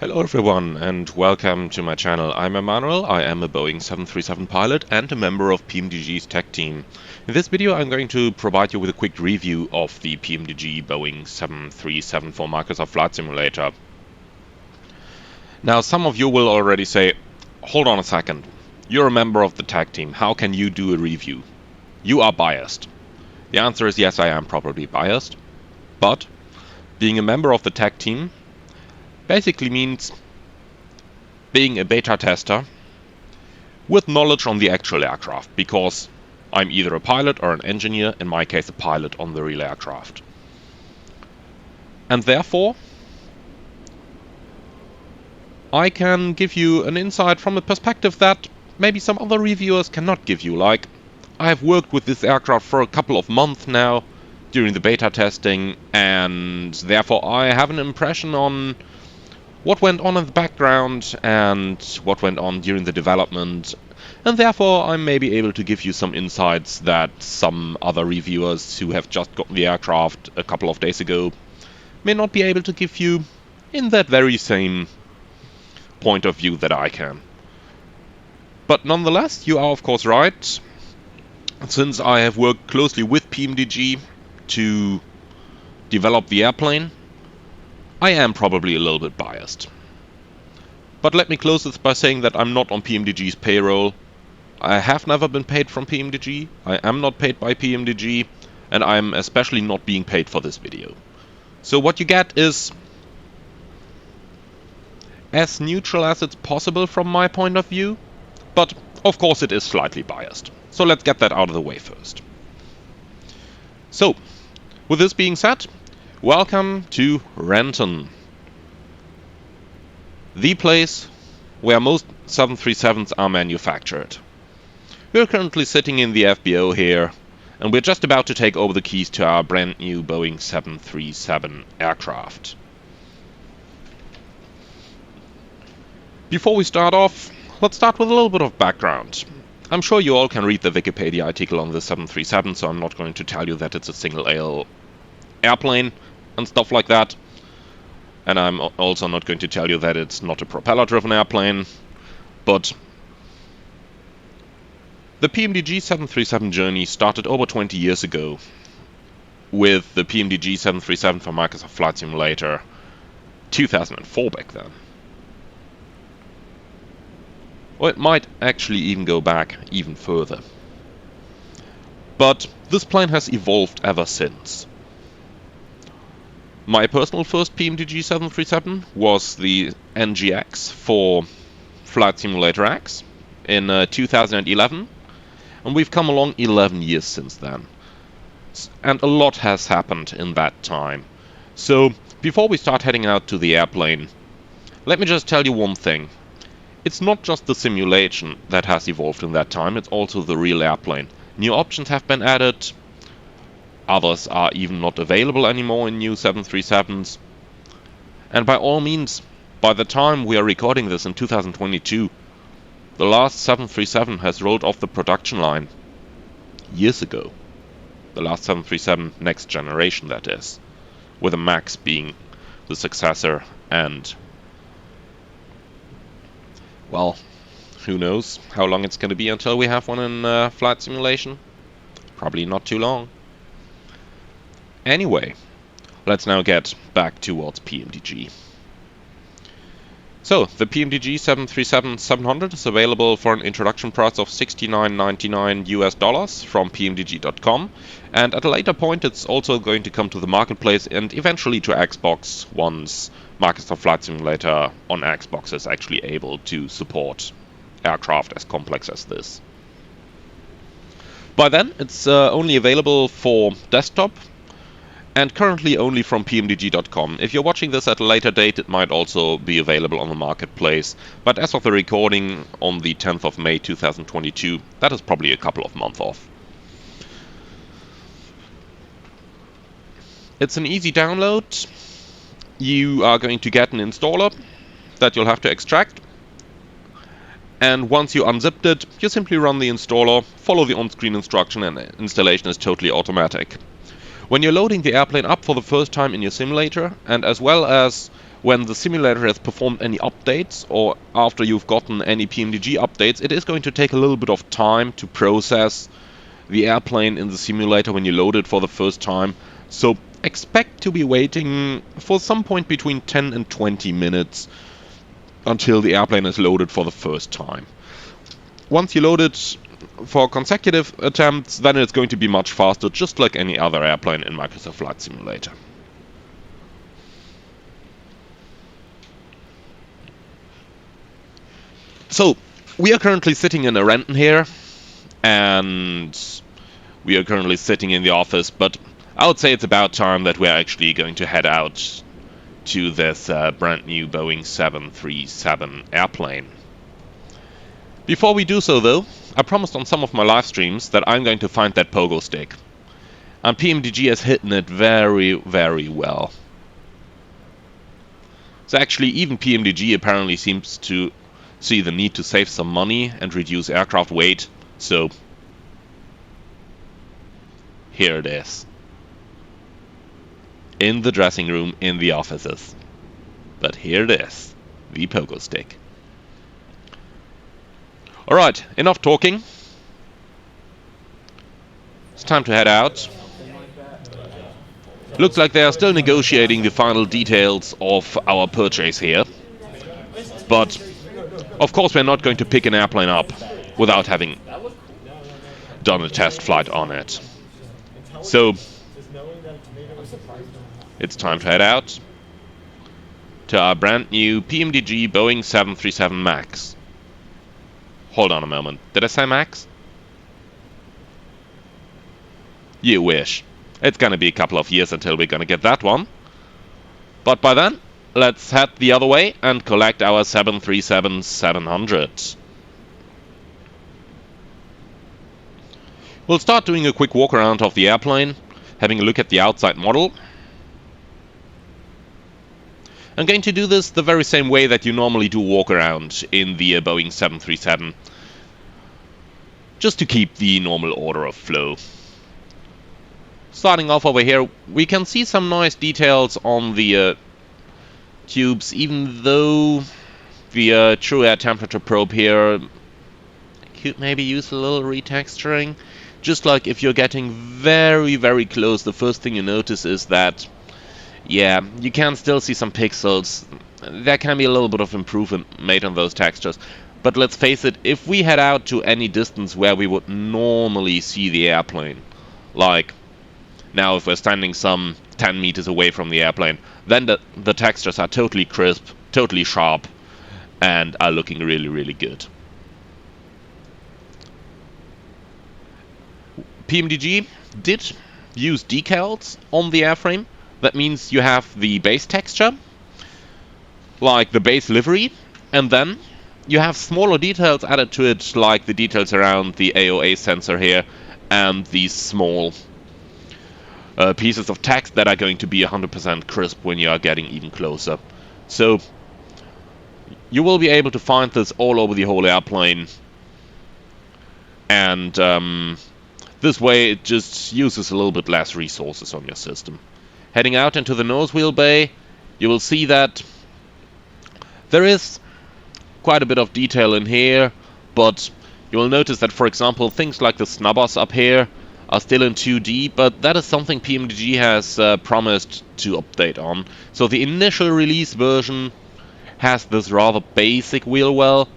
Hello everyone and welcome to my channel. I'm Emmanuel, I am a Boeing 737 pilot and a member of PMDG's tech team. In this video I'm going to provide you with a quick review of the PMDG Boeing 737 for Microsoft Flight Simulator. Now some of you will already say, hold on a second, you're a member of the tech team, how can you do a review? You are biased. The answer is yes, I am probably biased, but being a member of the tech team basically means being a beta tester with knowledge on the actual aircraft, because I'm either a pilot or an engineer, in my case a pilot on the real aircraft. And therefore, I can give you an insight from a perspective that maybe some other reviewers cannot give you. Like, I have worked with this aircraft for a couple of months now during the beta testing, and therefore I have an impression on what went on in the background and what went on during the development, and therefore I may be able to give you some insights that some other reviewers who have just gotten the aircraft a couple of days ago may not be able to give you in that very same point of view that I can. But nonetheless, you are of course right. Since I have worked closely with PMDG to develop the airplane, I am probably a little bit biased. But let me close this by saying that I'm not on PMDG's payroll. I have never been paid from PMDG, I am not paid by PMDG, and I'm especially not being paid for this video. So what you get is as neutral as it's possible from my point of view, but of course it is slightly biased. So let's get that out of the way first. So, with this being said, welcome to Renton, the place where most 737s are manufactured. We're currently sitting in the FBO here, and we're just about to take over the keys to our brand new Boeing 737 aircraft. Before we start off, let's start with a little bit of background. I'm sure you all can read the Wikipedia article on the 737, so I'm not going to tell you that it's a single-aisle airplane and stuff like that. And I'm also not going to tell you that it's not a propeller-driven airplane. But the PMDG 737 journey started over 20 years ago with the PMDG 737 for Microsoft Flight Simulator 2004 back then. Or it might actually even go back even further. But this plane has evolved ever since. My personal first PMDG 737 was the NGX for Flight Simulator X in 2011, and we've come along 11 years since then. And a lot has happened in that time. So, before we start heading out to the airplane, let me just tell you one thing. It's not just the simulation that has evolved in that time, it's also the real airplane. New options have been added. Others are even not available anymore in new 737s. And by all means, by the time we are recording this in 2022, the last 737 has rolled off the production line years ago. The last 737 next generation, that is, with the MAX being the successor, and well, who knows how long it's going to be until we have one in flight simulation? Probably not too long. Anyway, let's now get back towards PMDG. So, the PMDG 737-700 is available for an introduction price of $69.99 US from PMDG.com, and at a later point it's also going to come to the marketplace and eventually to Xbox once Microsoft Flight Simulator on Xbox is actually able to support aircraft as complex as this. By then it's only available for desktop, and currently only from PMDG.com. If you're watching this at a later date, it might also be available on the marketplace, but as of the recording on the 10th of May 2022, that is probably a couple of months off. It's an easy download. You are going to get an installer that you'll have to extract, and once you unzipped it, you simply run the installer, follow the on-screen instruction, and installation is totally automatic. When you're loading the airplane up for the first time in your simulator, and as well as when the simulator has performed any updates, or after you've gotten any PMDG updates, it is going to take a little bit of time to process the airplane in the simulator when you load it for the first time. So expect to be waiting for some point between 10 and 20 minutes until the airplane is loaded for the first time. Once you load it for consecutive attempts, then it's going to be much faster, just like any other airplane in Microsoft Flight Simulator. So, we are currently sitting in a Renton here, and we are currently sitting in the office, but I would say it's about time that we're actually going to head out to this brand new Boeing 737 airplane. Before we do so though, I promised on some of my live streams that I'm going to find that pogo stick. And PMDG has hidden it very, very well. So actually even PMDG apparently seems to see the need to save some money and reduce aircraft weight, so here it is. In the dressing room, in the offices. But here it is, the pogo stick. Alright, enough talking. It's time to head out. Looks like they are still negotiating the final details of our purchase here. But of course we're not going to pick an airplane up without having done a test flight on it. So it's time to head out to our brand new PMDG Boeing 737 MAX. Hold on a moment, did I say MAX? You wish. It's gonna be a couple of years until we're gonna get that one. But by then, let's head the other way and collect our 737-700. We'll start doing a quick walk around of the airplane, having a look at the outside model. I'm going to do this the very same way that you normally do walk around in the Boeing 737, just to keep the normal order of flow. Starting off over here, we can see some nice details on the tubes, even though the true air temperature probe here could maybe use a little retexturing. Just like if you're getting very, very close, the first thing you notice is that, yeah, you can still see some pixels. There can be a little bit of improvement made on those textures. But let's face it, if we head out to any distance where we would normally see the airplane, like now if we're standing some 10 meters away from the airplane, then the textures are totally crisp, totally sharp, and are looking really, really good. PMDG did use decals on the airframe. That means you have the base texture, like the base livery, and then you have smaller details added to it, like the details around the AOA sensor here, and these small pieces of text that are going to be 100% crisp when you are getting even closer. So you will be able to find this all over the whole airplane, and this way it just uses a little bit less resources on your system. Heading out into the nose wheel bay, you will see that there is quite a bit of detail in here, but you will notice that, for example, things like the snubbers up here are still in 2D, but that is something PMDG has promised to update on. So the initial release version has this rather basic wheel well,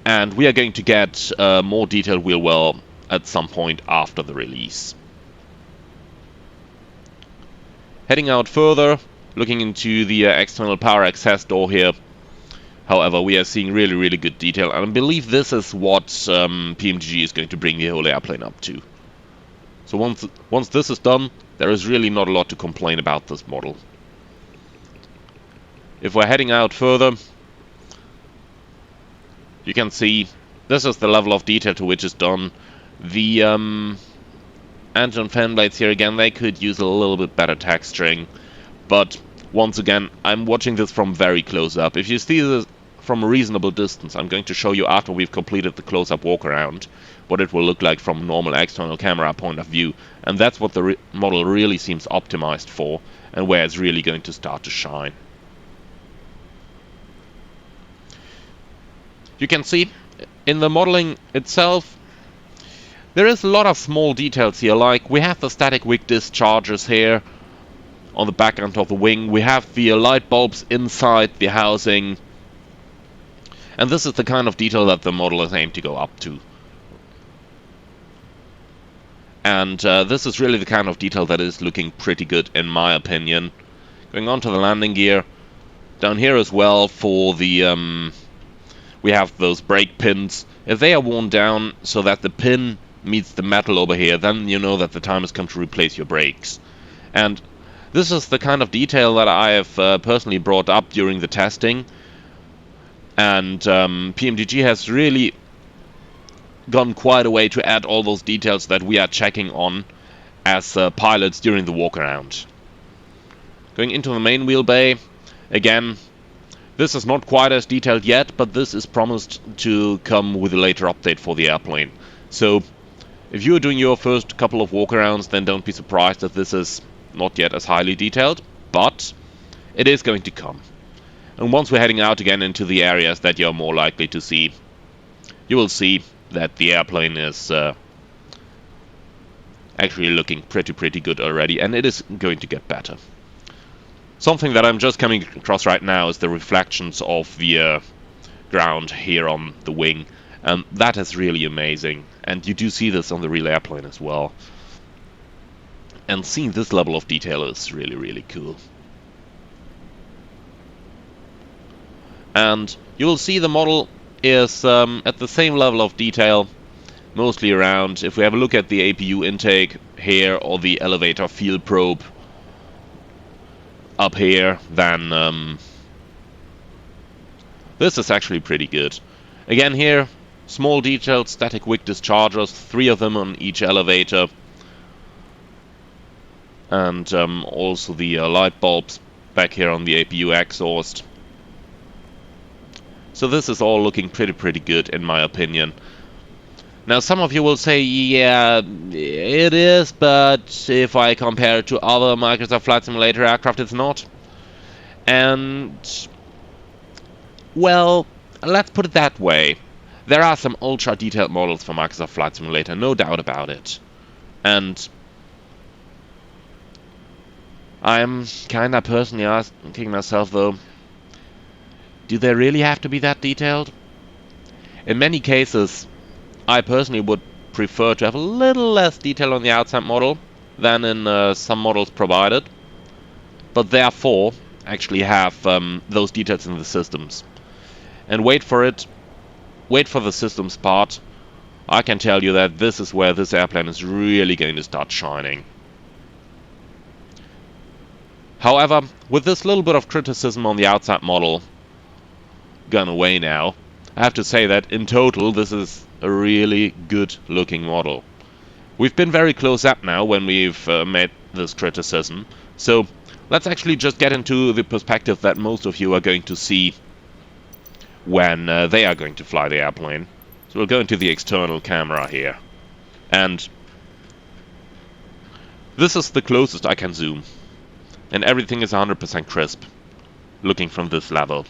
and we are going to get a more detailed wheel well at some point after the release. Heading out further, looking into the external power access door here, however, we are seeing really, really good detail, and I believe this is what PMDG is going to bring the whole airplane up to. So once this is done, there is really not a lot to complain about this model. If we're heading out further, you can see this is the level of detail to which it's done. The engine fan blades here, again, they could use a little bit better texturing, but once again, I'm watching this from very close up. If you see this from a reasonable distance, I'm going to show you after we've completed the close-up walk around what it will look like from a normal external camera point of view, and that's what the model really seems optimized for, and where it's really going to start to shine. You can see in the modeling itself, there is a lot of small details here, like we have the static wick discharges here on the back end of the wing, we have the light bulbs inside the housing, and this is the kind of detail that the model is aimed to go up to. And this is really the kind of detail that is looking pretty good in my opinion. Going on to the landing gear, down here as well for the we have those brake pins. If they are worn down so that the pin meets the metal over here, then you know that the time has come to replace your brakes. And this is the kind of detail that I have personally brought up during the testing. And PMDG has really gone quite a way to add all those details that we are checking on as pilots during the walk-around. Going into the main wheel bay, again, this is not quite as detailed yet, but this is promised to come with a later update for the airplane. So, if you are doing your first couple of walk-arounds, then don't be surprised that this is not yet as highly detailed, but it is going to come. And once we're heading out again into the areas that you're more likely to see, you will see that the airplane is actually looking pretty good already, and it is going to get better. Something that I'm just coming across right now is the reflections of the ground here on the wing, and that is really amazing. And you do see this on the real airplane as well. And seeing this level of detail is really cool. And you will see the model is at the same level of detail, mostly around. If we have a look at the APU intake here, or the elevator field probe up here, then this is actually pretty good. Again here, small detailed static wick dischargers, 3 of them on each elevator, and also the light bulbs back here on the APU exhaust. So this is all looking pretty good in my opinion. Now some of you will say, yeah, it is, but if I compare it to other Microsoft Flight Simulator aircraft, it's not. And, well, let's put it that way. There are some ultra detailed models for Microsoft Flight Simulator, no doubt about it. And I'm kinda personally asking myself though, do they really have to be that detailed? In many cases, I personally would prefer to have a little less detail on the outside model than in some models provided, but therefore actually have those details in the systems. And wait for it, wait for the systems part. I can tell you that this is where this airplane is really going to start shining. However, with this little bit of criticism on the outside model gone away now, I have to say that in total this is a really good looking model. We've been very close up now when we've made this criticism, so let's actually just get into the perspective that most of you are going to see when they are going to fly the airplane. So we'll go into the external camera here, and this is the closest I can zoom, and everything is 100% crisp looking from this level.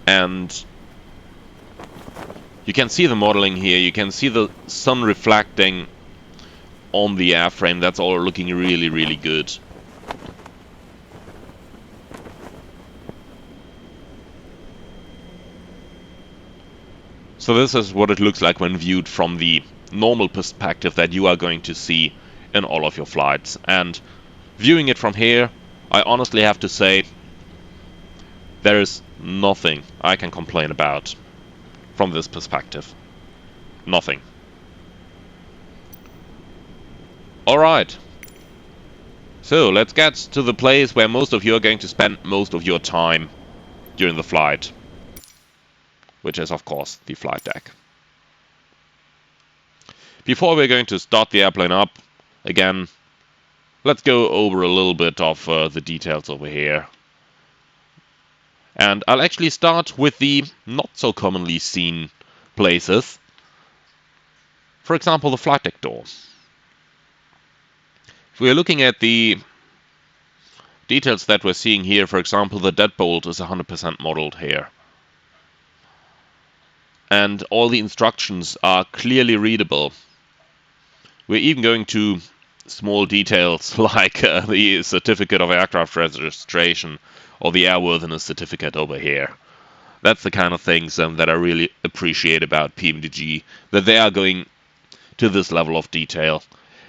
And you can see the modeling here, you can see the sun reflecting on the airframe. That's all looking really good. So this is what it looks like when viewed from the normal perspective that you are going to see in all of your flights. And viewing it from here, I honestly have to say, there is nothing I can complain about from this perspective. Nothing. Alright. So, let's get to the place where most of you are going to spend most of your time during the flight. Which is, of course, the flight deck. Before we're going to start the airplane up, again, let's go over a little bit of the details over here. And I'll actually start with the not so commonly seen places. For example, the flight deck door. If we're looking at the Details that we're seeing here, for example, the deadbolt is 100% modeled here. And all the instructions are clearly readable. We're even going to small details like the certificate of aircraft registration or the airworthiness certificate over here. That's the kind of things that I really appreciate about PMDG, that they are going to this level of detail.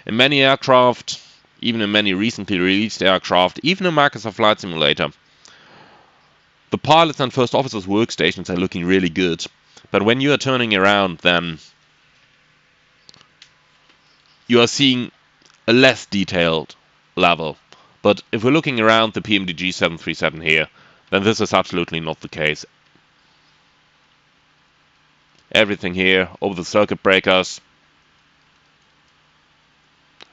In many aircraft, even in many recently released aircraft, even in Microsoft Flight Simulator, the pilots and first officers' workstations are looking really good. But when you are turning around, then you are seeing a less detailed level. But if we're looking around the PMDG 737 here, then this is absolutely not the case. Everything here, over the circuit breakers.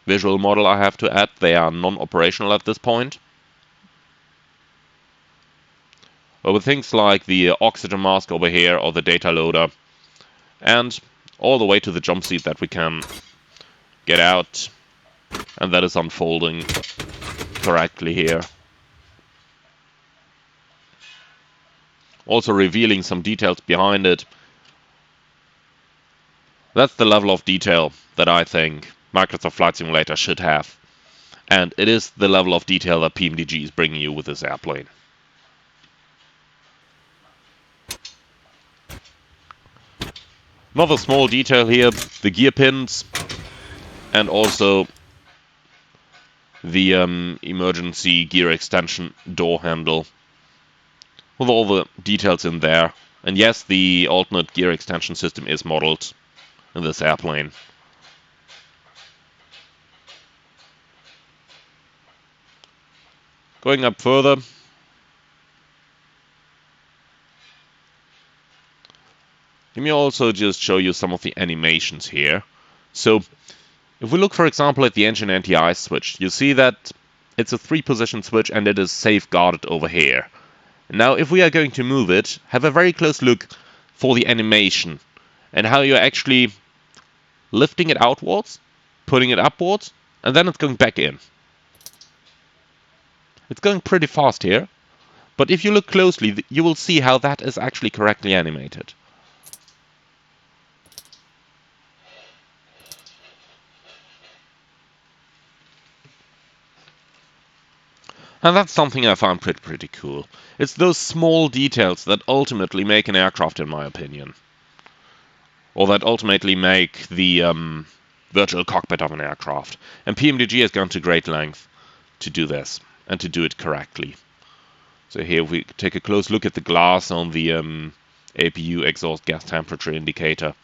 Visual model, I have to add, they are non-operational at this point. Over things like the oxygen mask over here or the data loader, and all the way to the jump seat that we can get out, and that is unfolding correctly here. Also revealing some details behind it. That's the level of detail that I think Microsoft Flight Simulator should have. And it is the level of detail that PMDG is bringing you with this airplane. Another small detail here, the gear pins and also the emergency gear extension door handle with all the details in there. And yes, the alternate gear extension system is modeled in this airplane. Going up further, let me also just show you some of the animations here. So if we look, for example, at the engine anti-ice switch, you see that it's a 3-position switch and it is safeguarded over here. Now, if we are going to move it, have a very close look for the animation and how you're actually lifting it outwards, putting it upwards, and then it's going back in. It's going pretty fast here, but if you look closely, you will see how that is actually correctly animated. And that's something I find pretty cool. It's those small details that ultimately make an aircraft, in my opinion. Or that ultimately make the virtual cockpit of an aircraft. And PMDG has gone to great length to do this, and to do it correctly. So here we take a close look at the glass on the APU exhaust gas temperature indicator,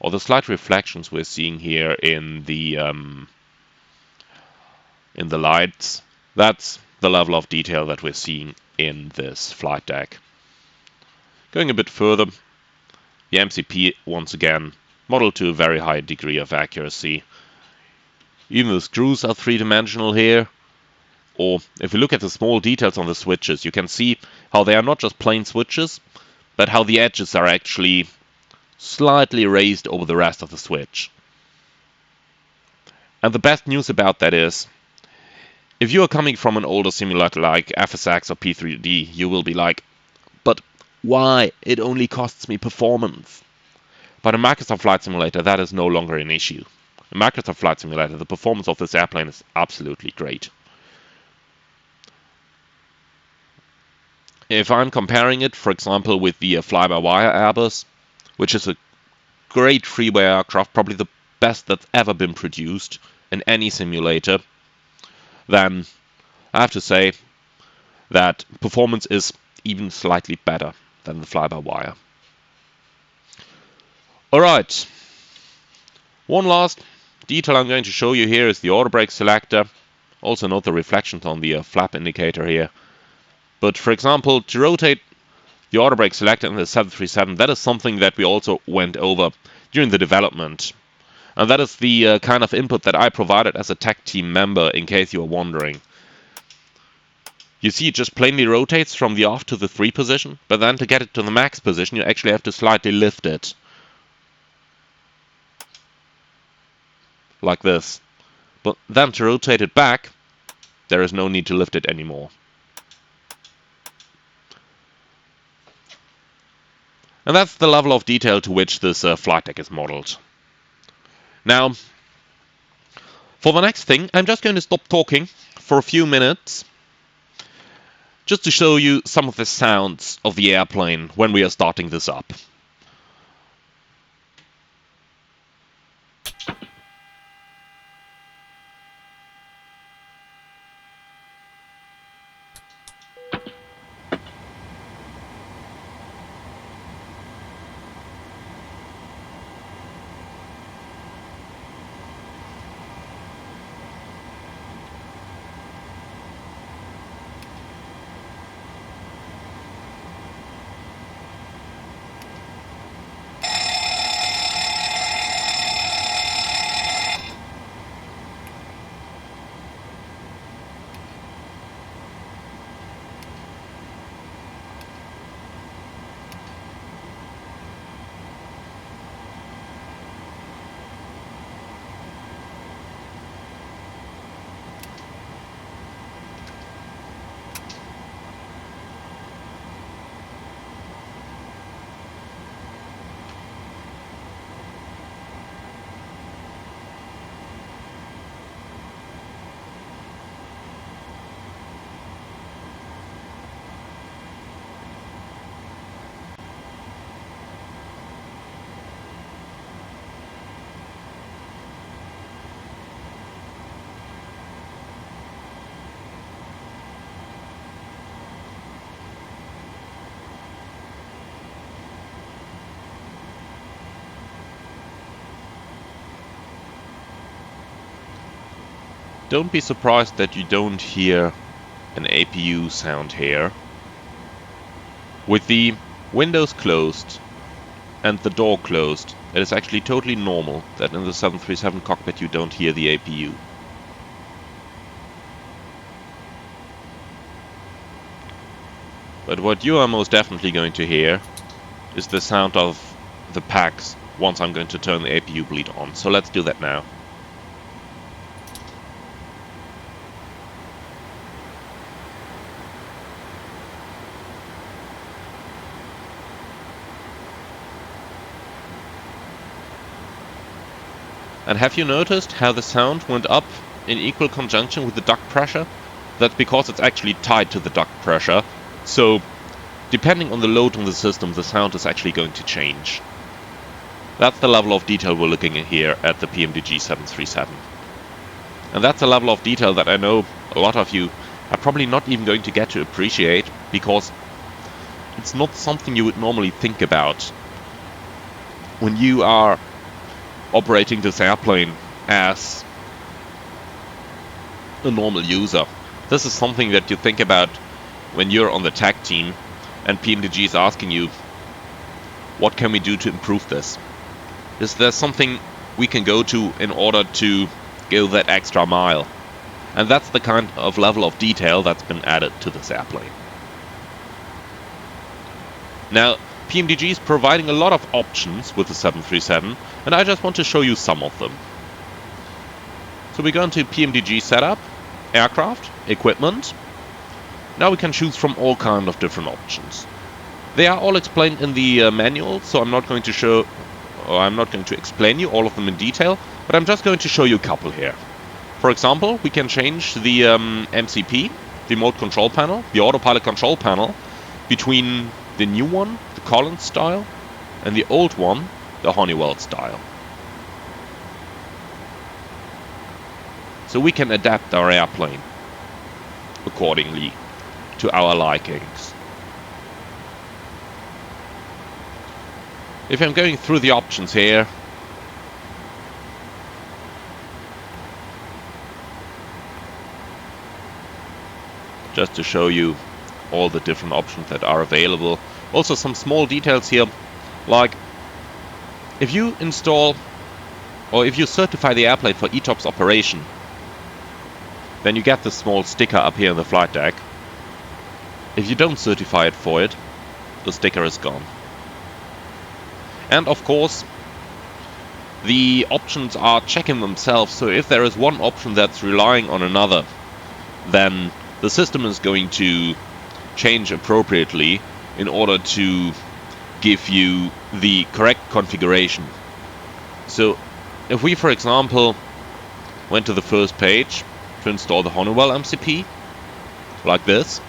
or the slight reflections we're seeing here in the lights. That's the level of detail that we're seeing in this flight deck. Going a bit further, the MCP once again modeled to a very high degree of accuracy. Even the screws are 3-dimensional here. Or if we look at the small details on the switches, you can see how they are not just plain switches, but how the edges are actually slightly raised over the rest of the switch. And the best news about that is, if you are coming from an older simulator like FSX or P3D, you will be like, but why? It only costs me performance. But in Microsoft Flight Simulator, that is no longer an issue. In Microsoft Flight Simulator, the performance of this airplane is absolutely great. If I'm comparing it, for example, with the fly-by-wire Airbus, which is a great freeway aircraft, probably the best that's ever been produced in any simulator, then I have to say that performance is even slightly better than the fly-by-wire. Alright, one last detail I'm going to show you here is the auto brake selector. Also note the reflections on the flap indicator here. But for example, to rotate the auto brake selector in the 737, that is something that we also went over during the development. And that is the kind of input that I provided as a tech team member, in case you are wondering. You see it just plainly rotates from the off to the 3 position, but then to get it to the max position, you actually have to slightly lift it. Like this. But then to rotate it back, there is no need to lift it anymore. And that's the level of detail to which this flight deck is modeled. Now, for the next thing, I'm just going to stop talking for a few minutes, just to show you some of the sounds of the airplane when we are starting this up. Don't be surprised that you don't hear an APU sound here. With the windows closed and the door closed, it is actually totally normal that in the 737 cockpit you don't hear the APU. But what you are most definitely going to hear is the sound of the packs once I'm going to turn the APU bleed on. So let's do that now. And have you noticed how the sound went up in equal conjunction with the duct pressure? That's because it's actually tied to the duct pressure. So, depending on the load on the system, the sound is actually going to change. That's the level of detail we're looking at here at the PMDG 737. And that's a level of detail that I know a lot of you are probably not even going to get to appreciate, because it's not something you would normally think about when you are operating this airplane as a normal user. This is something that you think about when you're on the tech team and PMDG is asking you, what can we do to improve this? Is there something we can go to in order to go that extra mile? And that's the kind of level of detail that's been added to this airplane. Now, PMDG is providing a lot of options with the 737, and I just want to show you some of them. So we go into PMDG setup, aircraft, equipment. Now we can choose from all kind of different options. They are all explained in the manual, so I'm not going to explain you all of them in detail, but I'm just going to show you a couple here. For example, we can change the MCP, the remote control panel, the autopilot control panel, between the new one, the Collins style, and the old one, the Honeywell style. So we can adapt our airplane accordingly to our likings. If I'm going through the options here, just to show you all the different options that are available. Also some small details here, like if you install or if you certify the airplane for ETOPS operation, then you get this small sticker up here in the flight deck. If you don't certify it for it, the sticker is gone. And of course, the options are checking themselves, so if there is one option that's relying on another, then the system is going to change appropriately in order to give you the correct configuration. So if we, for example, went to the first page to install the Honeywell MCP, like this,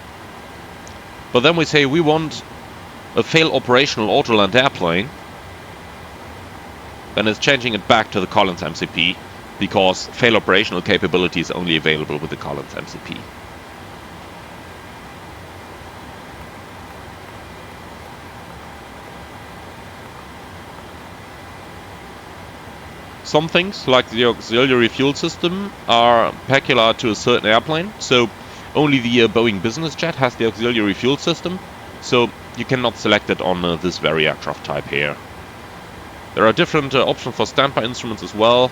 but then we say we want a fail operational auto-land airplane, then it's changing it back to the Collins MCP, because fail operational capability is only available with the Collins MCP. Some things, like the auxiliary fuel system, are peculiar to a certain airplane, so only the Boeing business jet has the auxiliary fuel system, so you cannot select it on this very aircraft type here. There are different options for standby instruments as well,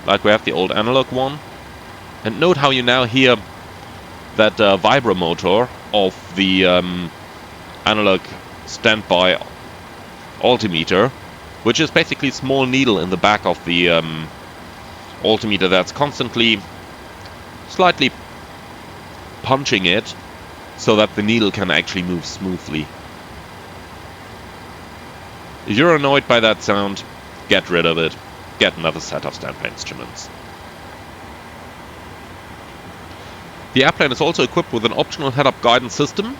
like we have the old analog one. And note how you now hear that vibromotor of the analog standby altimeter, which is basically a small needle in the back of the altimeter that's constantly slightly punching it so that the needle can actually move smoothly. If you're annoyed by that sound, get rid of it. Get another set of standby instruments. The airplane is also equipped with an optional head-up guidance system.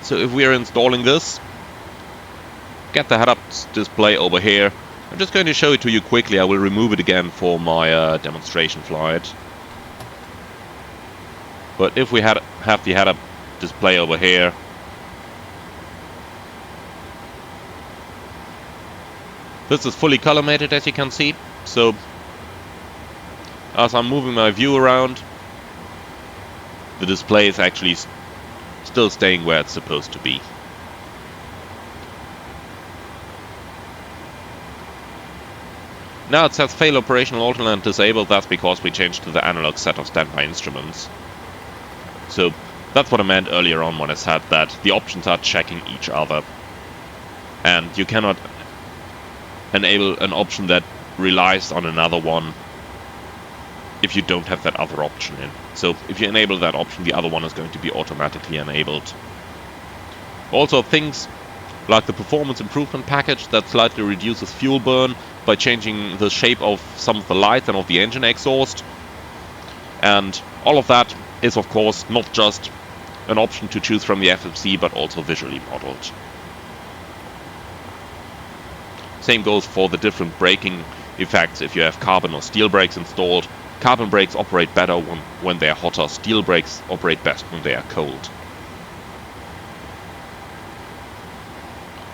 So if we are installing this, get the head-up display over here. I'm just going to show it to you quickly. I will remove it again for my demonstration flight. But if we have the head-up display over here, this is fully collimated, as you can see. So as I'm moving my view around, the display is actually still staying where it's supposed to be. Now it says fail operational auto-land disabled. That's because we changed to the analog set of standby instruments. So that's what I meant earlier on when I said that the options are checking each other, and you cannot enable an option that relies on another one if you don't have that other option in. So if you enable that option, the other one is going to be automatically enabled. Also, things like the performance improvement package that slightly reduces fuel burn by changing the shape of some of the lights and of the engine exhaust. And all of that is, of course, not just an option to choose from the FFC, but also visually modeled. Same goes for the different braking effects. If you have carbon or steel brakes installed, carbon brakes operate better when they are hotter, steel brakes operate best when they are cold.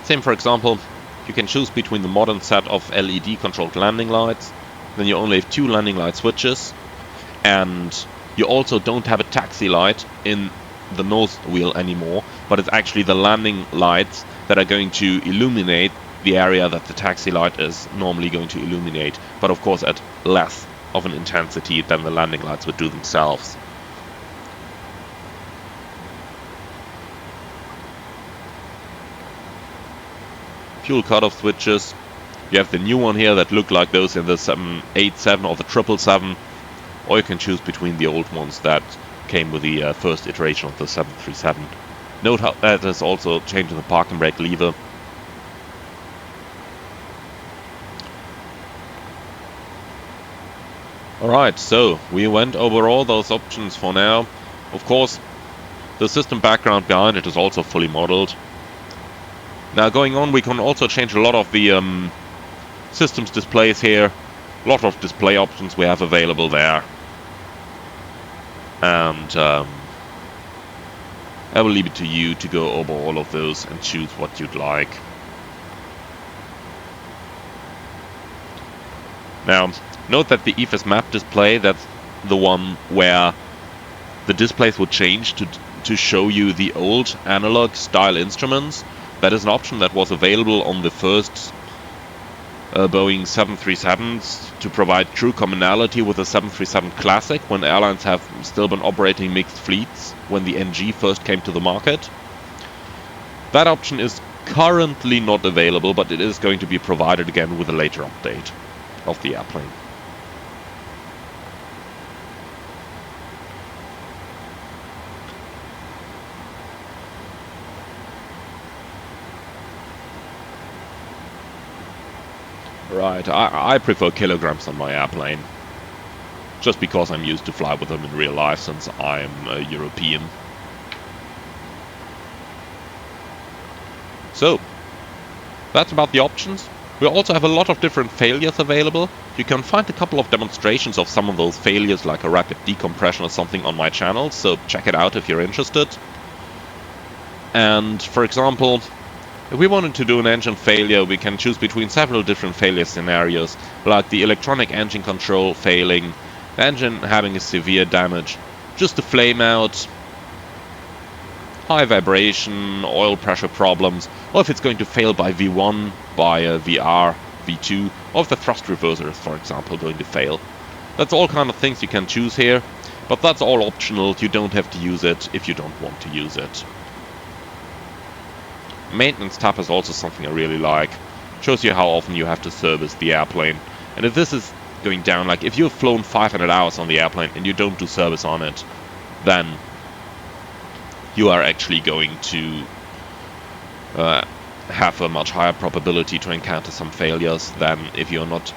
Same, for example, you can choose between the modern set of LED controlled landing lights, then you only have 2 landing light switches, and you also don't have a taxi light in the nose wheel anymore, but it's actually the landing lights that are going to illuminate the area that the taxi light is normally going to illuminate, but of course at less of an intensity than the landing lights would do themselves. Fuel cutoff switches. You have the new one here that look like those in the 787 or the 777, or you can choose between the old ones that came with the first iteration of the 737. Note how that is also changing the park and brake lever. Alright, so we went over all those options for now. Of course, the system background behind it is also fully modeled. Now going on, we can also change a lot of the systems displays here. A lot of display options we have available there. And I will leave it to you to go over all of those and choose what you'd like. Now, note that the EFS map display, that's the one where the displays would change to show you the old analog style instruments. That is an option that was available on the first Boeing 737s to provide true commonality with the 737 Classic when airlines have still been operating mixed fleets when the NG first came to the market. That option is currently not available, but it is going to be provided again with a later update of the airplane. Right, I prefer kilograms on my airplane. Just because I'm used to fly with them in real life since I'm a European. So, that's about the options. We also have a lot of different failures available. You can find a couple of demonstrations of some of those failures, like a rapid decompression or something, on my channel, so check it out if you're interested. And, for example, if we wanted to do an engine failure, we can choose between several different failure scenarios, like the electronic engine control failing, the engine having a severe damage, just a flame out, high vibration, oil pressure problems, or if it's going to fail by V1, by VR, V2, or if the thrust reverser is, for example, going to fail. That's all kind of things you can choose here, but that's all optional. You don't have to use it if you don't want to use it. Maintenance tab is also something I really like. Shows you how often you have to service the airplane. And if this is going down, like if you've flown 500 hours on the airplane and you don't do service on it, then you are actually going to have a much higher probability to encounter some failures than if you're not,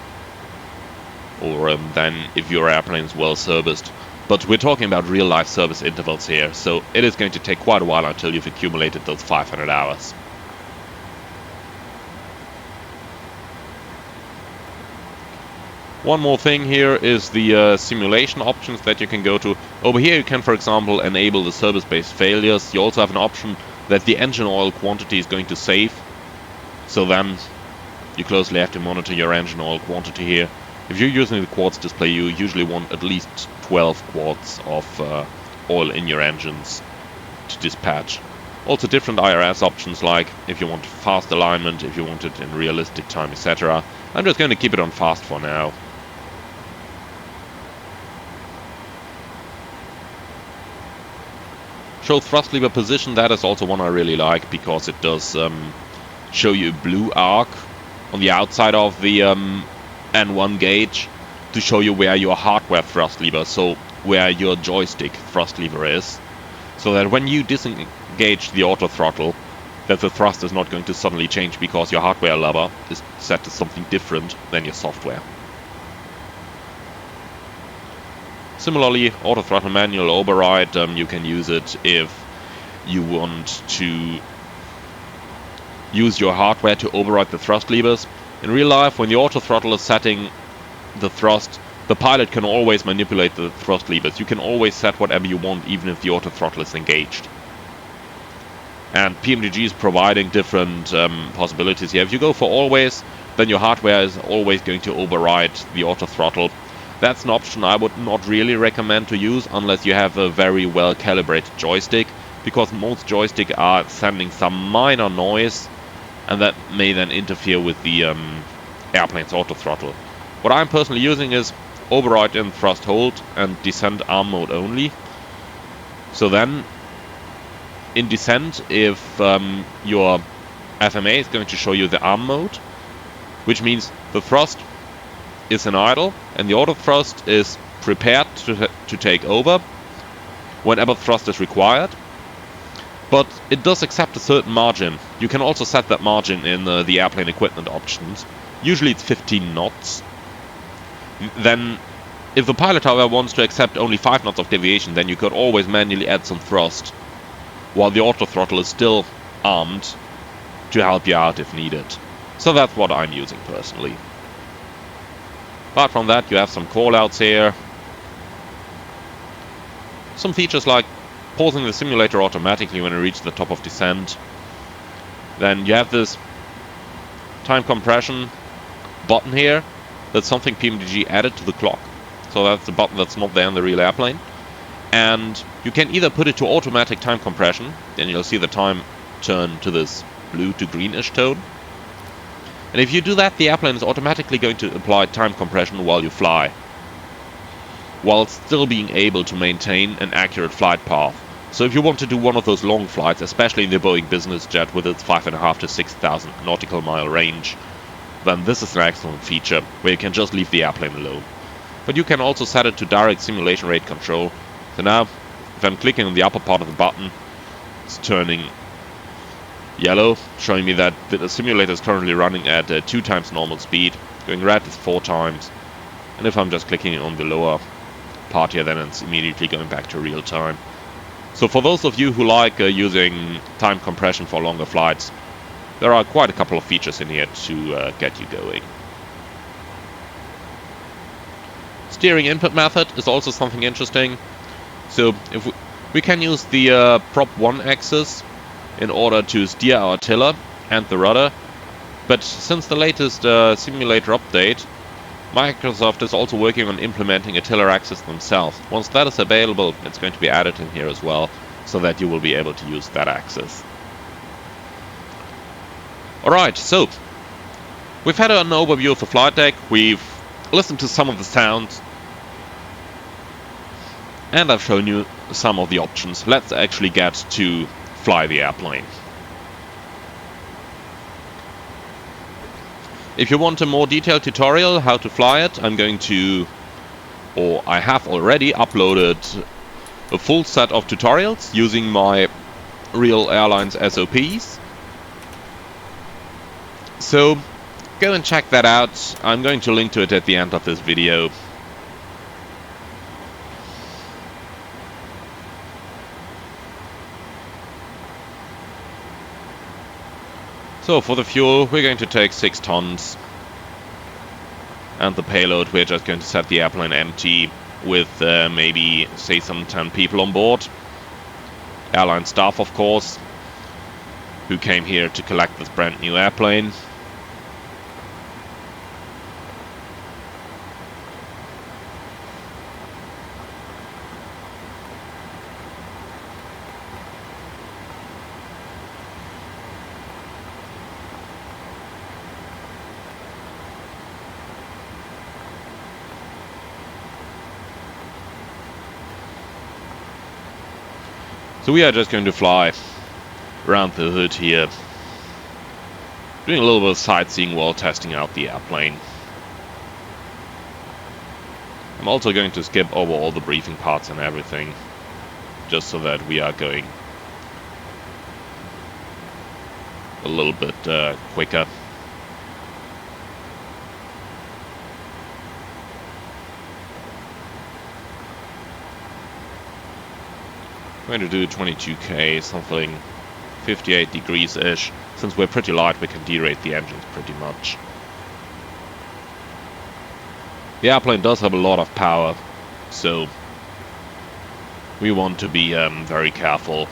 or than if your airplane is well serviced. But we're talking about real life service intervals here, so it is going to take quite a while until you've accumulated those 500 hours. One more thing here is the simulation options that you can go to. Over here you can, for example, enable the service-based failures. You also have an option that the engine oil quantity is going to save. So then you closely have to monitor your engine oil quantity here. If you're using the quartz display, you usually want at least 12 quarts of oil in your engines to dispatch. Also different IRS options, like if you want fast alignment, if you want it in realistic time, etc. I'm just going to keep it on fast for now. Show thrust lever position, that is also one I really like, because it does show you a blue arc on the outside of the N1 gauge to show you where your hardware thrust lever, so where your joystick thrust lever is, so that when you disengage the auto throttle, that the thrust is not going to suddenly change because your hardware lever is set to something different than your software. Similarly, auto throttle manual override, you can use it if you want to use your hardware to override the thrust levers. In real life, when the auto throttle is setting the thrust, the pilot can always manipulate the thrust levers. You can always set whatever you want, even if the auto throttle is engaged. And PMDG is providing different possibilities here. If you go for always, then your hardware is always going to override the auto throttle. That's an option I would not really recommend to use unless you have a very well calibrated joystick, because most joysticks are sending some minor noise, and that may then interfere with the airplane's auto throttle. What I'm personally using is override in thrust hold and descent arm mode only. So then, in descent, if your FMA is going to show you the arm mode, which means the thrust is in idle and the auto thrust is prepared to take over whenever thrust is required, but it does accept a certain margin. You can also set that margin in the airplane equipment options. Usually it's 15 knots. Then if the pilot, however, wants to accept only 5 knots of deviation, then you could always manually add some thrust while the auto throttle is still armed to help you out if needed. So that's what I'm using personally. Apart from that, you have some callouts here. Some features like pausing the simulator automatically when you reach the top of descent. Then you have this time compression button here. That's something PMDG added to the clock. So that's the button that's not there in the real airplane. And you can either put it to automatic time compression, then you'll see the time turn to this blue to greenish tone. And if you do that, the airplane is automatically going to apply time compression while you fly, while still being able to maintain an accurate flight path. So if you want to do one of those long flights, especially in the Boeing business jet with its 5.5 to 6,000 nautical mile range, then this is an excellent feature where you can just leave the airplane alone. But you can also set it to direct simulation rate control. So now, if I'm clicking on the upper part of the button, it's turning yellow, showing me that the simulator is currently running at 2 times normal speed. Going red is 4 times. And if I'm just clicking on the lower part here, then it's immediately going back to real time. So for those of you who like using time compression for longer flights, there are quite a couple of features in here to get you going. Steering input method is also something interesting. So if we can use the prop 1 axis in order to steer our tiller and the rudder, but since the latest simulator update, Microsoft is also working on implementing a tiller axis themselves. Once that is available, it's going to be added in here as well, so that you will be able to use that axis. Alright, so we've had an overview of the flight deck, we've listened to some of the sounds, and I've shown you some of the options. Let's actually get to fly the airplane. If you want a more detailed tutorial how to fly it, I'm going to, or I have already uploaded a full set of tutorials using my real airlines SOPs. So go and check that out. I'm going to link to it at the end of this video. So for the fuel, we're going to take 6 tons. And the payload, we're just going to set the airplane empty with maybe, say, some 10 people on board. Airline staff, of course, who came here to collect this brand new airplane. So we are just going to fly around the hood here, doing a little bit of sightseeing while testing out the airplane. I'm also going to skip over all the briefing parts and everything, just so that we are going a little bit quicker. I'm going to do 22k, something 58 degrees-ish. Since we're pretty light, we can derate the engines pretty much. The airplane does have a lot of power, so we want to be very careful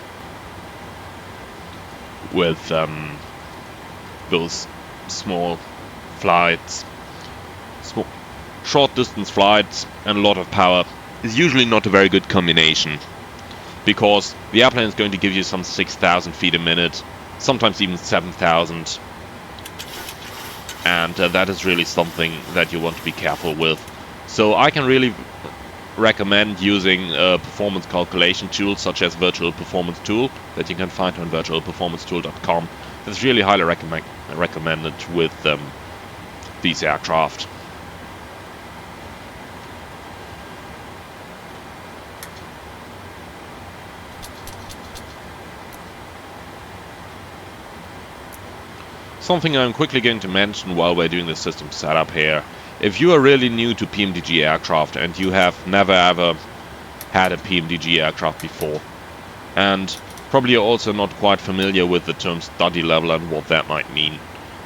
with those small flights. Short distance flights and a lot of power is usually not a very good combination, because the airplane is going to give you some 6,000 feet a minute, sometimes even 7,000. And that is really something that you want to be careful with. So I can really recommend using performance calculation tools such as Virtual Performance Tool that you can find on virtualperformancetool.com. That's really highly recommended with these aircraft. Something I'm quickly going to mention while we're doing the system setup here. If you are really new to PMDG aircraft and you have never ever had a PMDG aircraft before, and probably you're also not quite familiar with the term study level and what that might mean,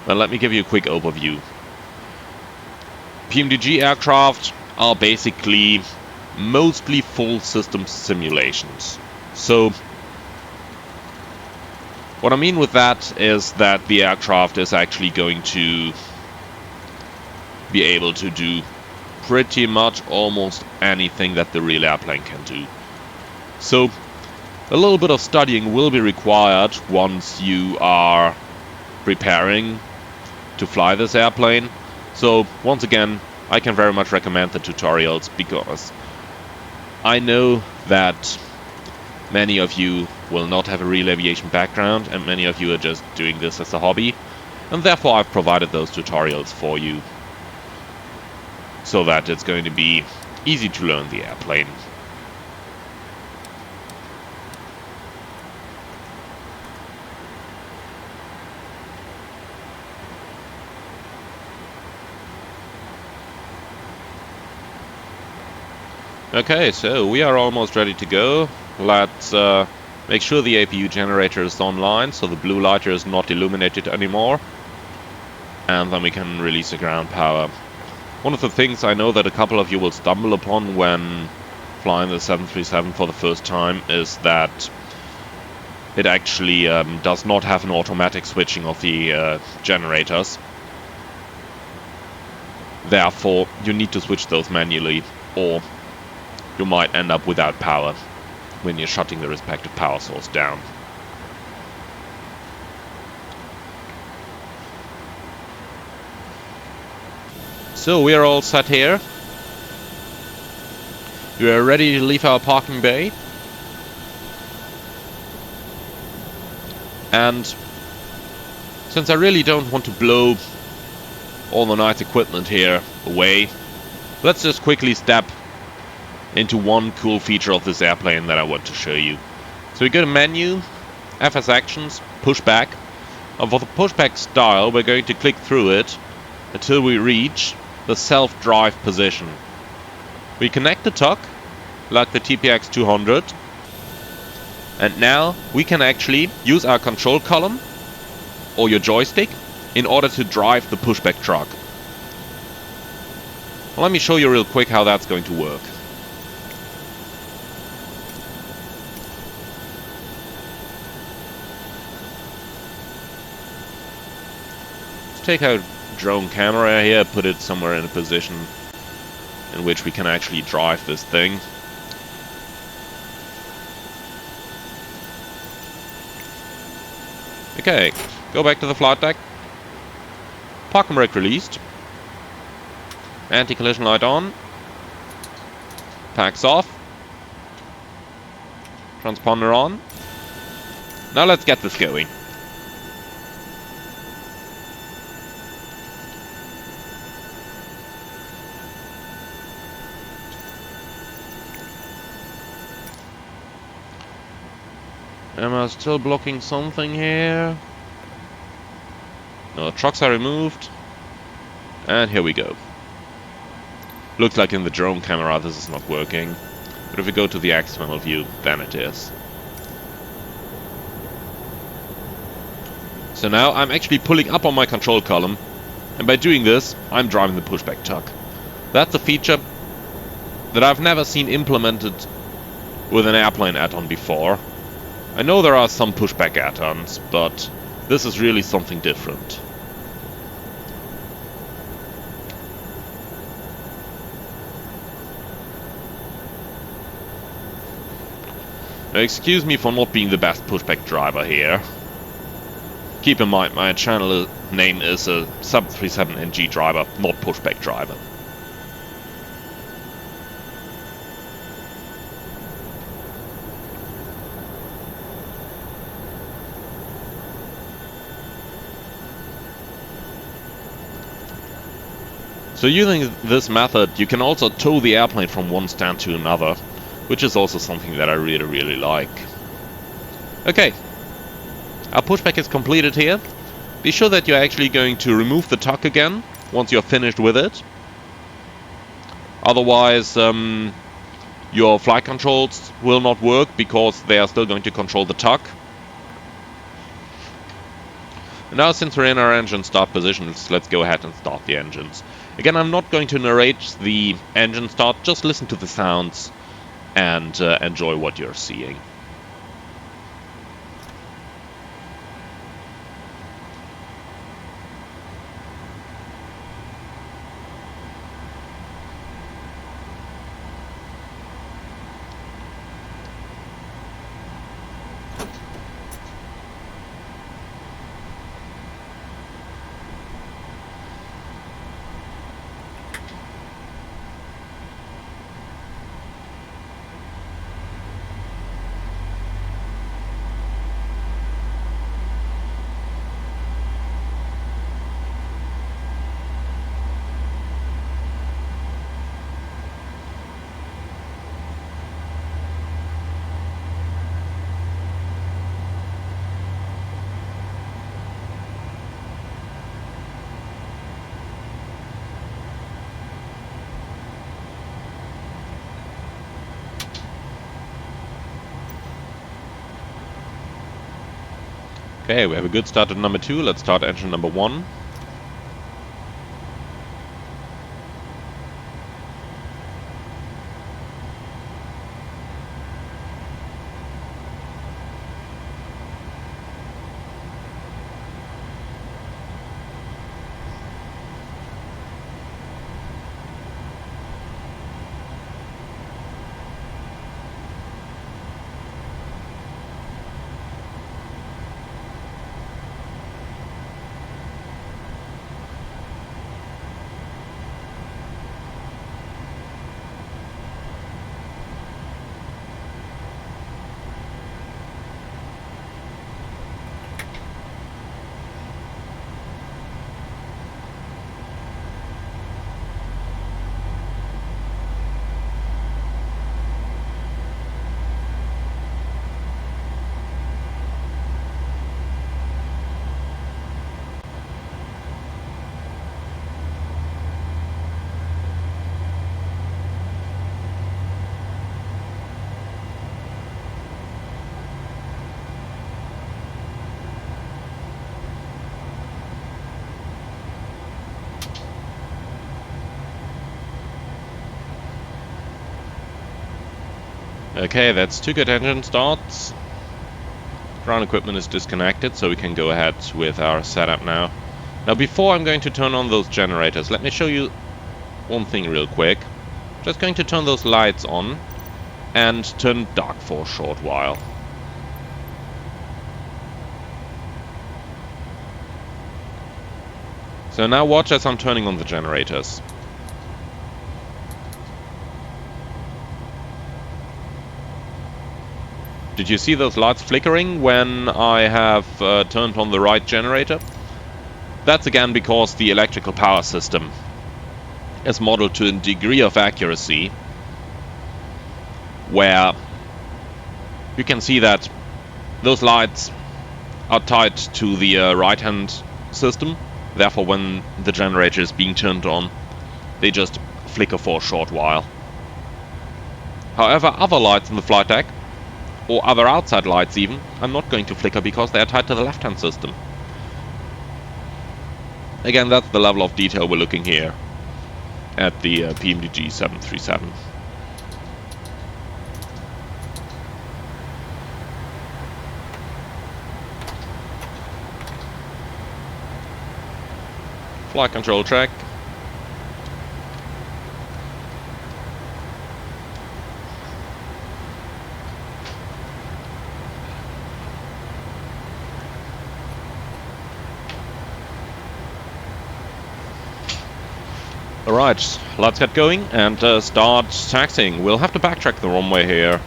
well, let me give you a quick overview. PMDG aircraft are basically mostly full system simulations. So what I mean with that is that the aircraft is actually going to be able to do pretty much almost anything that the real airplane can do. So a little bit of studying will be required once you are preparing to fly this airplane. So once again, I can very much recommend the tutorials, because I know that many of you will not have a real aviation background, and many of you are just doing this as a hobby, and therefore I've provided those tutorials for you, so that it's going to be easy to learn the airplane. Okay, so we are almost ready to go. Let's make sure the APU generator is online, so the blue lighter is not illuminated anymore. And then we can release the ground power. One of the things I know that a couple of you will stumble upon when flying the 737 for the first time is that it actually does not have an automatic switching of the generators. Therefore, you need to switch those manually, or you might end up without power when you're shutting the respective power source down. So we are all set here. We are ready to leave our parking bay. And since I really don't want to blow all the nice equipment here away, let's just quickly step into one cool feature of this airplane that I want to show you. So we go to menu, FS actions, pushback. And for the pushback style, we're going to click through it until we reach the self-drive position. We connect the tuck, like the TPX 200. And now we can actually use our control column or your joystick in order to drive the pushback truck. Well, let me show you real quick how that's going to work. Let's take our drone camera here, put it somewhere in a position in which we can actually drive this thing. Okay, go back to the flight deck. Parking brake released. Anti-collision light on. Packs off. Transponder on. Now let's get this going. Am I still blocking something here? No, the trucks are removed. And here we go. Looks like in the drone camera this is not working. But if we go to the external view, then it is. So now I'm actually pulling up on my control column. And by doing this, I'm driving the pushback tuck. That's a feature that I've never seen implemented with an airplane add-on before. I know there are some pushback add-ons, but this is really something different. Now, excuse me for not being the best pushback driver here. Keep in mind, my channel name is a Sub37NG driver, not pushback driver. So using this method, you can also tow the airplane from one stand to another, which is also something that I really like. Okay, our pushback is completed here. Be sure that you're actually going to remove the tuck again once you're finished with it. Otherwise, your flight controls will not work because they are still going to control the tuck. And now, since we're in our engine start positions, let's go ahead and start the engines. Again, I'm not going to narrate the engine start, just listen to the sounds and enjoy what you're seeing. Okay, we have a good start at number 2. Let's start engine number 1. Okay, that's 2 good engine starts. Ground equipment is disconnected, so we can go ahead with our setup now. Now, before I'm going to turn on those generators, let me show you one thing real quick. Just going to turn those lights on and turn dark for a short while. So now watch as I'm turning on the generators. Did you see those lights flickering when I have turned on the right generator? That's again because the electrical power system is modeled to a degree of accuracy where you can see that those lights are tied to the right-hand system. Therefore, when the generator is being turned on, they just flicker for a short while. However, other lights in the flight deck, or other outside lights even, are not going to flicker because they are tied to the left-hand system. Again, that's the level of detail we're looking here at the PMDG 737. Flight control check. Alright, let's get going and start taxiing. We'll have to backtrack the runway here.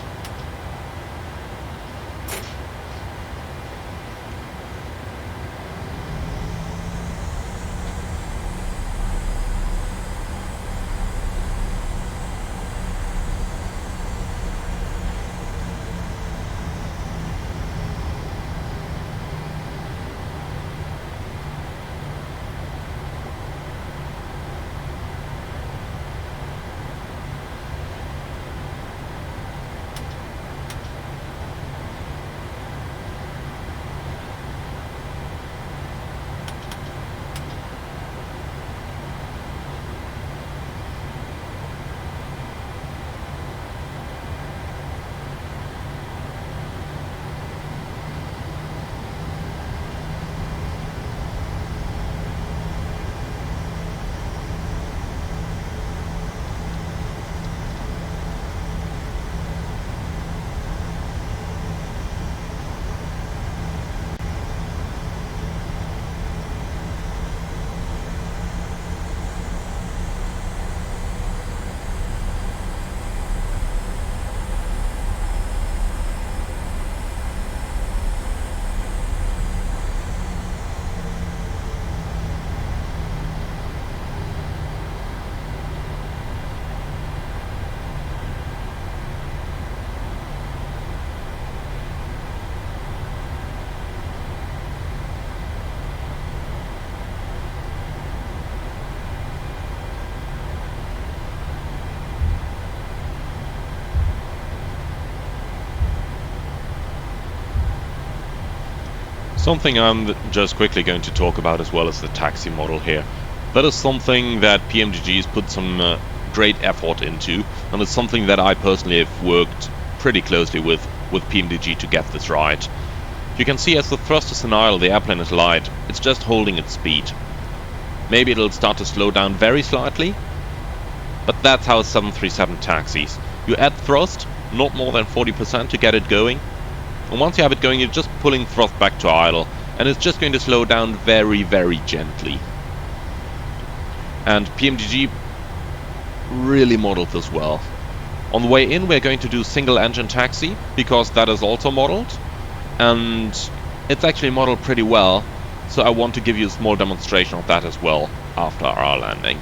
Something I'm just quickly going to talk about as well as the taxi model here. That is something that PMDGs put some great effort into, and it's something that I personally have worked pretty closely with PMDG to get this right. You can see as the thrust is in idle, the airplane is light, it's just holding its speed. Maybe it'll start to slow down very slightly, but that's how 737 taxis. You add thrust, not more than 40% to get it going, and once you have it going, you're just pulling thrust back to idle, and it's just going to slow down very, very gently. And PMDG really modeled this well. On the way in, we're going to do single engine taxi, because that is also modeled, and it's actually modeled pretty well, so I want to give you a small demonstration of that as well after our landing.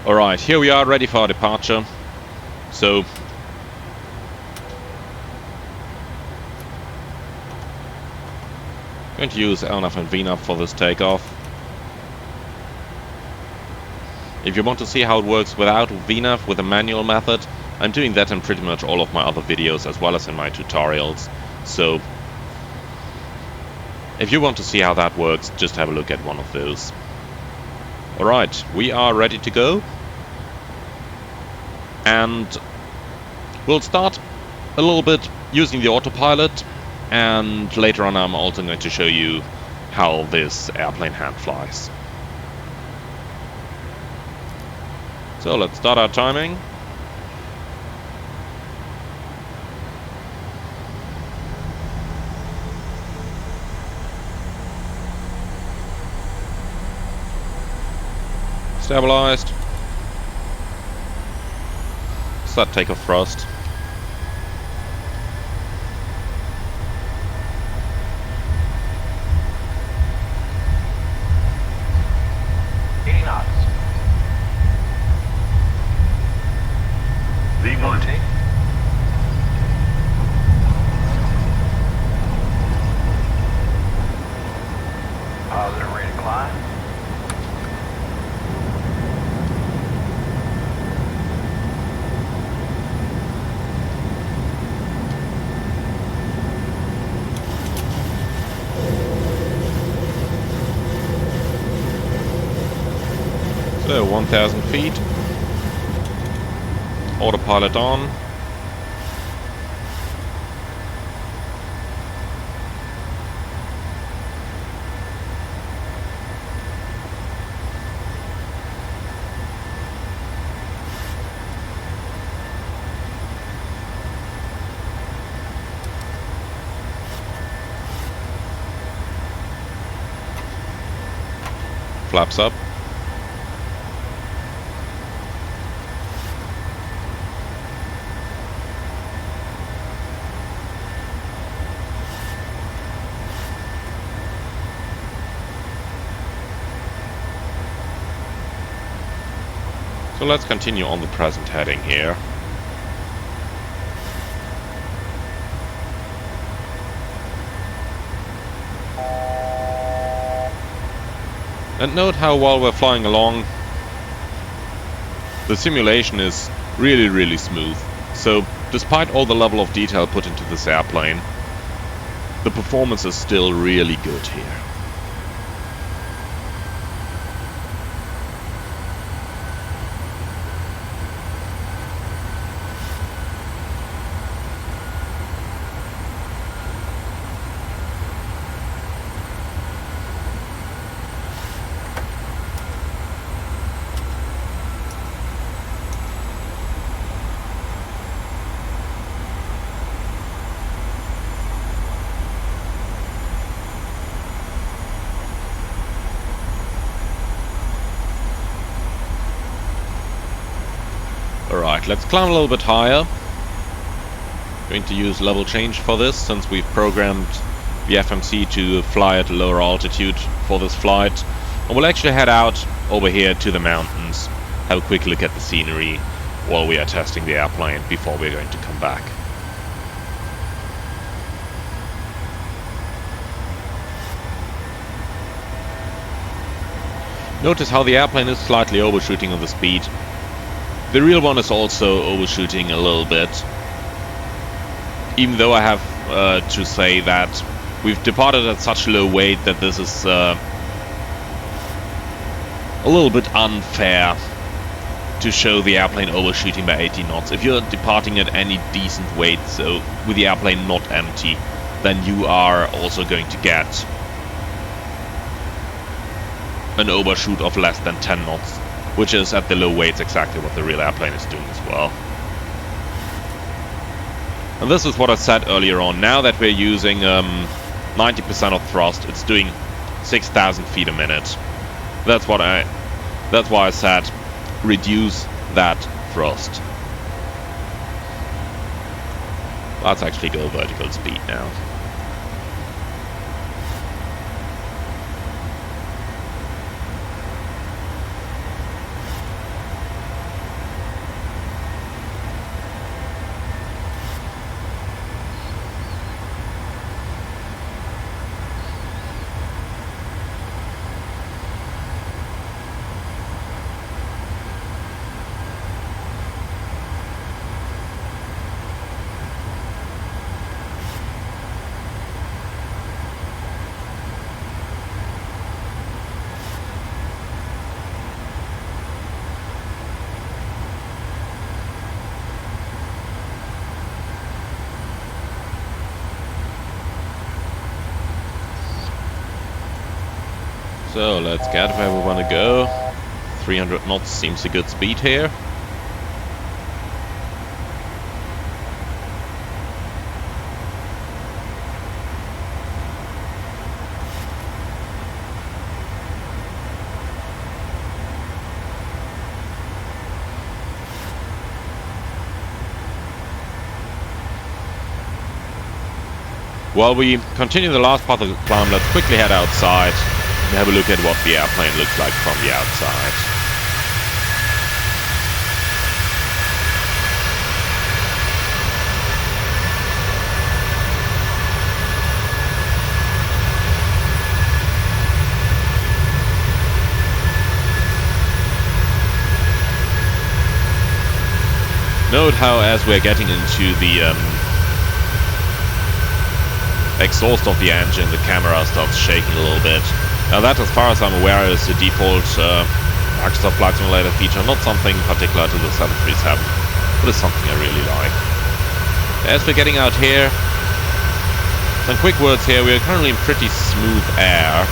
Alright, here we are ready for our departure. So, going to use LNAV and VNAV for this takeoff. If you want to see how it works without VNAV with a manual method, I'm doing that in pretty much all of my other videos as well as in my tutorials. So, if you want to see how that works, just have a look at one of those. Alright, we are ready to go. And we'll start a little bit using the autopilot, and later on I'm also going to show you how this airplane hand flies. So let's start our timing. Stabilized. Start takeoff thrust. Positive, ready to climb. So 1,000 feet. Autopilot on. Flaps up. So let's continue on the present heading here. And note how while we're flying along, the simulation is really smooth. So despite all the level of detail put into this airplane, the performance is still really good here. Alright, let's climb a little bit higher. Going to use level change for this, since we've programmed the FMC to fly at a lower altitude for this flight. And we'll actually head out over here to the mountains, have a quick look at the scenery while we are testing the airplane before we're going to come back. Notice how the airplane is slightly overshooting on the speed. The real one is also overshooting a little bit. Even though I have to say that we've departed at such low weight that this is a little bit unfair to show the airplane overshooting by 80 knots. If you're departing at any decent weight, so with the airplane not empty, then you are also going to get an overshoot of less than 10 knots, which is at the low weights exactly what the real airplane is doing as well. And this is what I said earlier on. Now that we're using 90% of thrust, it's doing 6,000 feet a minute. That's why I said reduce that thrust. Let's actually go vertical speed now. So let's get where we want to go. 300 knots seems a good speed here. While we continue the last part of the climb, let's quickly head outside and have a look at what the airplane looks like from the outside. Note how as we're getting into the exhaust of the engine, the camera starts shaking a little bit. Now that, as far as I'm aware, is the default Microsoft Flight Simulator feature, not something particular to the 737, but it's something I really like. As we're getting out here, some quick words here. We're currently in pretty smooth air,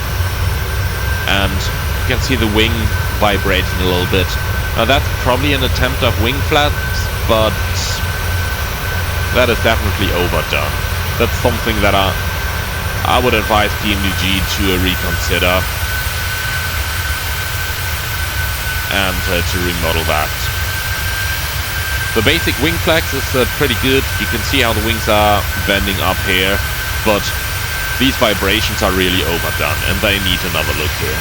and you can see the wing vibrating a little bit. Now that's probably an attempt of wing flaps, but that is definitely overdone. That's something that I would advise PMDG to reconsider and to remodel that. The basic wing flex is pretty good. You can see how the wings are bending up here, but these vibrations are really overdone and they need another look here.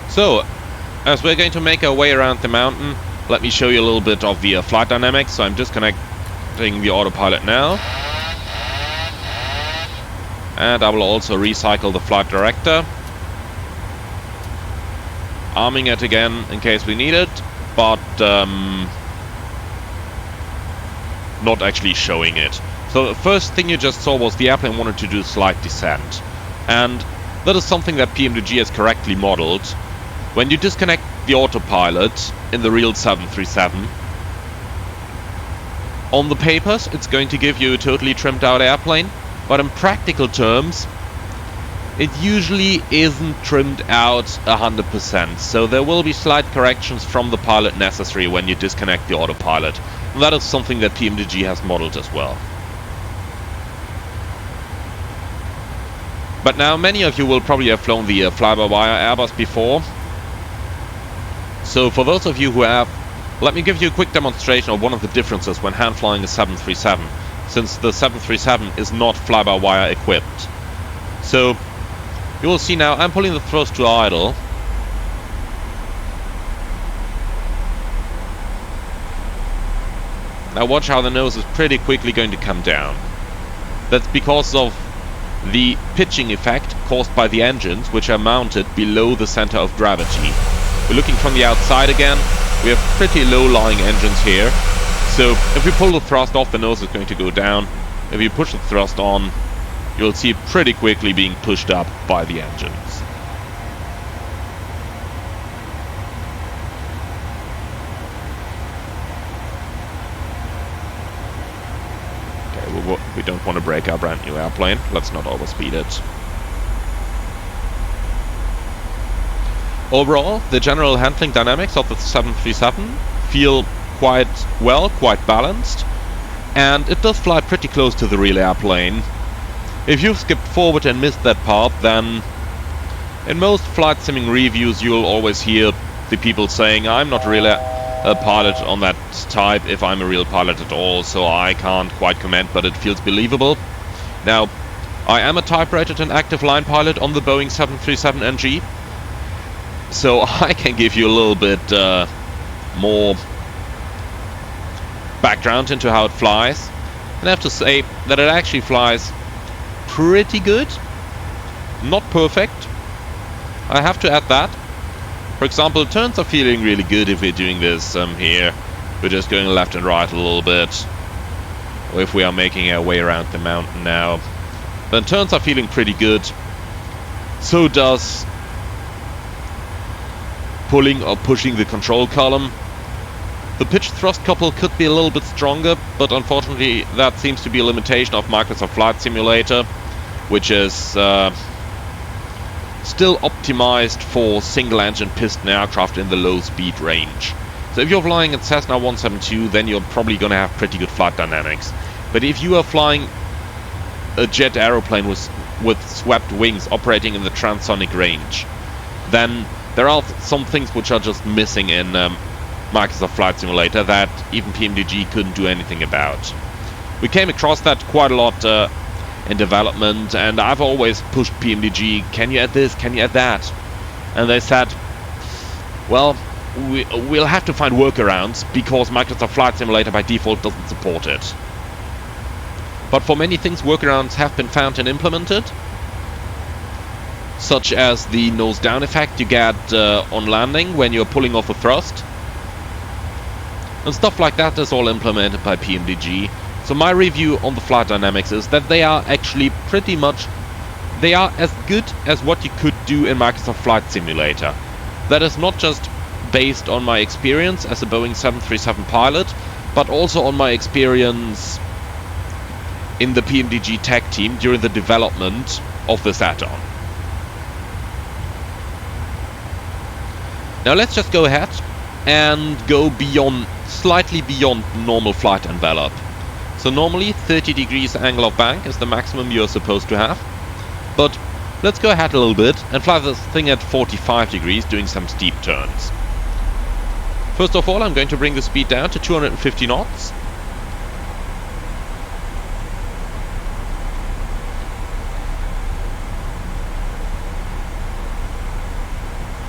So, as we're going to make our way around the mountain, let me show you a little bit of the flight dynamics. So I'm disconnecting the autopilot now. And I will also recycle the flight director. Arming it again in case we need it, but not actually showing it. So the first thing you just saw was the airplane wanted to do a slight descent. And that is something that PMDG has correctly modeled. When you disconnect the autopilot in the real 737, on the papers it's going to give you a totally trimmed out airplane, but in practical terms it usually isn't trimmed out 100%, so there will be slight corrections from the pilot necessary when you disconnect the autopilot, and that is something that PMDG has modeled as well. But now many of you will probably have flown the fly-by-wire Airbus before. So for those of you who have, let me give you a quick demonstration of one of the differences when hand flying a 737, since the 737 is not fly-by-wire equipped. So you will see now I'm pulling the thrust to idle. Now watch how the nose is pretty quickly going to come down. That's because of the pitching effect caused by the engines, which are mounted below the center of gravity. We're looking from the outside again. We have pretty low-lying engines here. So if we pull the thrust off, the nose is going to go down. If you push the thrust on, you'll see it pretty quickly being pushed up by the engines. Okay, we don't want to break our brand new airplane. Let's not overspeed it. Overall, the general handling dynamics of the 737 feel quite well, quite balanced, and it does fly pretty close to the real airplane. If you've skipped forward and missed that part, then in most flight simming reviews you'll always hear the people saying, I'm not really a pilot on that type, if I'm a real pilot at all, so I can't quite comment, but it feels believable. Now, I am a type-rated and active line pilot on the Boeing 737NG, so I can give you a little bit more background into how it flies. And I have to say that it actually flies pretty good. Not perfect. I have to add that. For example, turns are feeling really good if we're doing this here. We're just going left and right a little bit. Or if we are making our way around the mountain now. Then turns are feeling pretty good. So does pulling or pushing the control column. The pitch thrust couple could be a little bit stronger, but unfortunately that seems to be a limitation of Microsoft Flight Simulator, which is still optimized for single-engine piston aircraft in the low speed range. So if you're flying at Cessna 172, then you're probably going to have pretty good flight dynamics. But if you are flying a jet aeroplane with swept wings operating in the transonic range, then there are some things which are just missing in Microsoft Flight Simulator that even PMDG couldn't do anything about. We came across that quite a lot in development, and I've always pushed PMDG, can you add this, can you add that? And they said, well, we'll have to find workarounds because Microsoft Flight Simulator by default doesn't support it. But for many things, workarounds have been found and implemented, such as the nose down effect you get on landing when you're pulling off a thrust. And stuff like that is all implemented by PMDG. So my review on the flight dynamics is that they are actually pretty much, they are as good as what you could do in Microsoft Flight Simulator. That is not just based on my experience as a Boeing 737 pilot, but also on my experience in the PMDG tech team during the development of this add-on. Now let's just go ahead and go beyond, slightly beyond normal flight envelope. So normally 30 degrees angle of bank is the maximum you're supposed to have. But let's go ahead a little bit and fly this thing at 45 degrees doing some steep turns. First of all, I'm going to bring the speed down to 250 knots.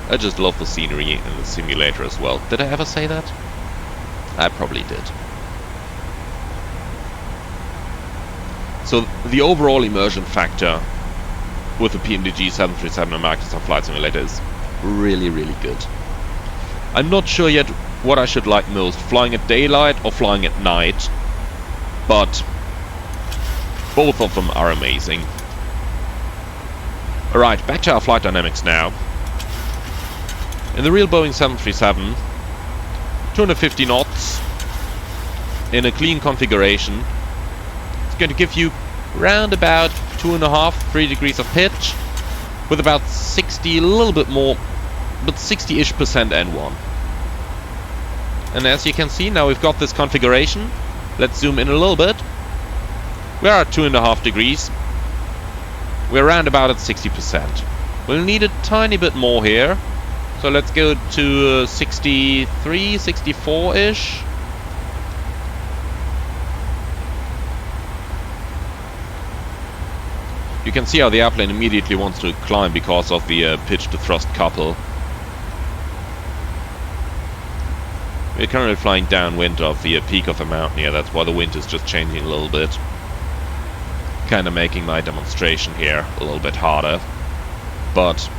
I just love the scenery in the simulator as well. Did I ever say that? I probably did. So the overall immersion factor with the PMDG 737 and Microsoft Flight Simulator is really, really good. I'm not sure yet what I should like most, flying at daylight or flying at night, but both of them are amazing. Alright, back to our flight dynamics now. In the real Boeing 737, 250 knots in a clean configuration. It's going to give you round about 2.5–3 degrees of pitch with about 60, a little bit more, but 60-ish% N1. And as you can see, now we've got this configuration. Let's zoom in a little bit. We are at 2.5 degrees. we're around about at 60%. We'll need a tiny bit more here. So let's go to 63, 64-ish. You can see how the airplane immediately wants to climb because of the pitch to thrust couple. We're currently flying downwind of the peak of the mountain here. That's why the wind is just changing a little bit. Kind of making my demonstration here a little bit harder. But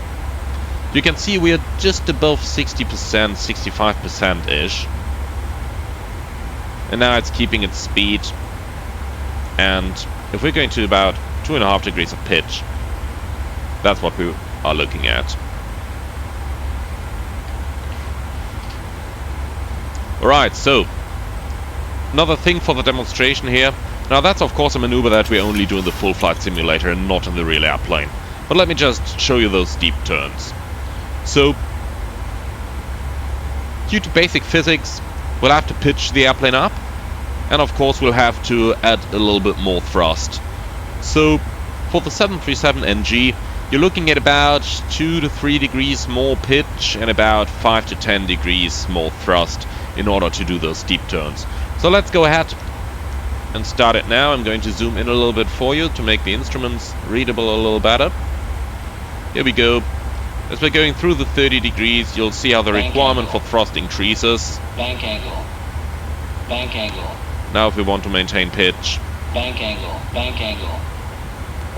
you can see we're just above 60%, 65%-ish. And now it's keeping its speed. And if we're going to about 2.5 degrees of pitch, that's what we are looking at. Alright, so another thing for the demonstration here. Now that's of course a maneuver that we only do in the full flight simulator and not in the real airplane. But let me just show you those steep turns. So, due to basic physics, we'll have to pitch the airplane up. And of course we'll have to add a little bit more thrust. So, for the 737NG, you're looking at about 2 to 3 degrees more pitch and about 5 to 10 degrees more thrust in order to do those steep turns. So let's go ahead and start it now. I'm going to zoom in a little bit for you to make the instruments readable a little better. Here we go. As we're going through the 30 degrees, you'll see how the requirement for thrust increases. Bank angle. Bank angle. Now if we want to maintain pitch. Bank angle. Bank angle.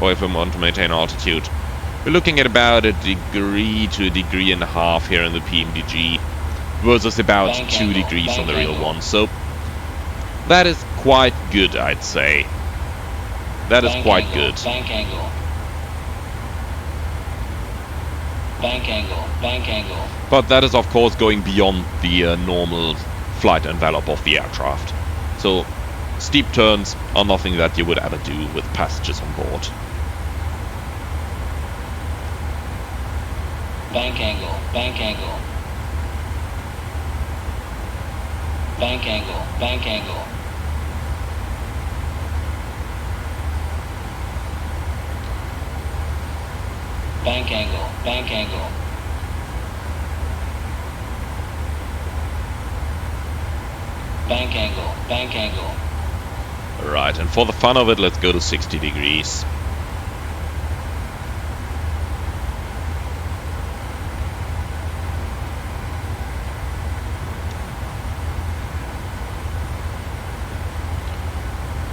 Or if we want to maintain altitude. We're looking at about a degree to a degree and a half here in the PMDG versus about 2 degrees on the real one. So that is quite good, I'd say. That is quite good. Bank angle. Bank angle. Bank angle. But that is of course going beyond the normal flight envelope of the aircraft. So steep turns are nothing that you would ever do with passengers on board. Bank angle. Bank angle. Bank angle. Bank angle. Bank angle. Bank angle. Bank angle. Bank angle. Right, and for the fun of it, let's go to 60 degrees.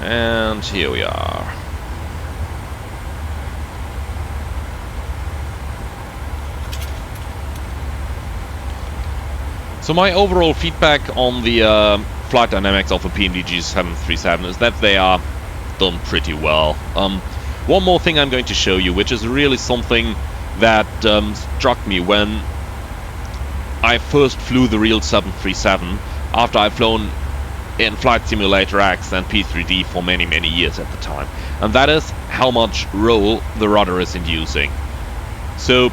And here we are. So my overall feedback on the flight dynamics of a PMDG 737 is that they are done pretty well. One more thing I'm going to show you, which is really something that struck me when I first flew the real 737 after I've flown in Flight Simulator X and P3D for many years at the time, and that is how much roll the rudder is inducing. So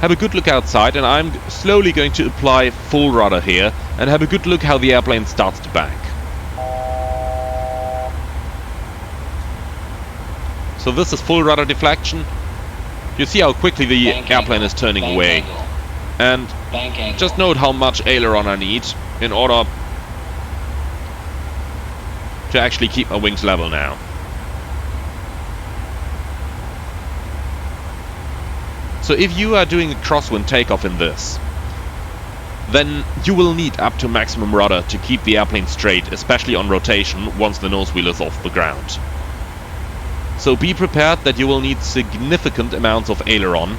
have a good look outside, and I'm slowly going to apply full rudder here and have a good look how the airplane starts to bank. So this is full rudder deflection. You see how quickly the airplane is turning away, and just note how much aileron I need in order to actually keep my wings level now. So if you are doing a crosswind takeoff in this, then you will need up to maximum rudder to keep the airplane straight, especially on rotation once the nose wheel is off the ground. So be prepared that you will need significant amounts of aileron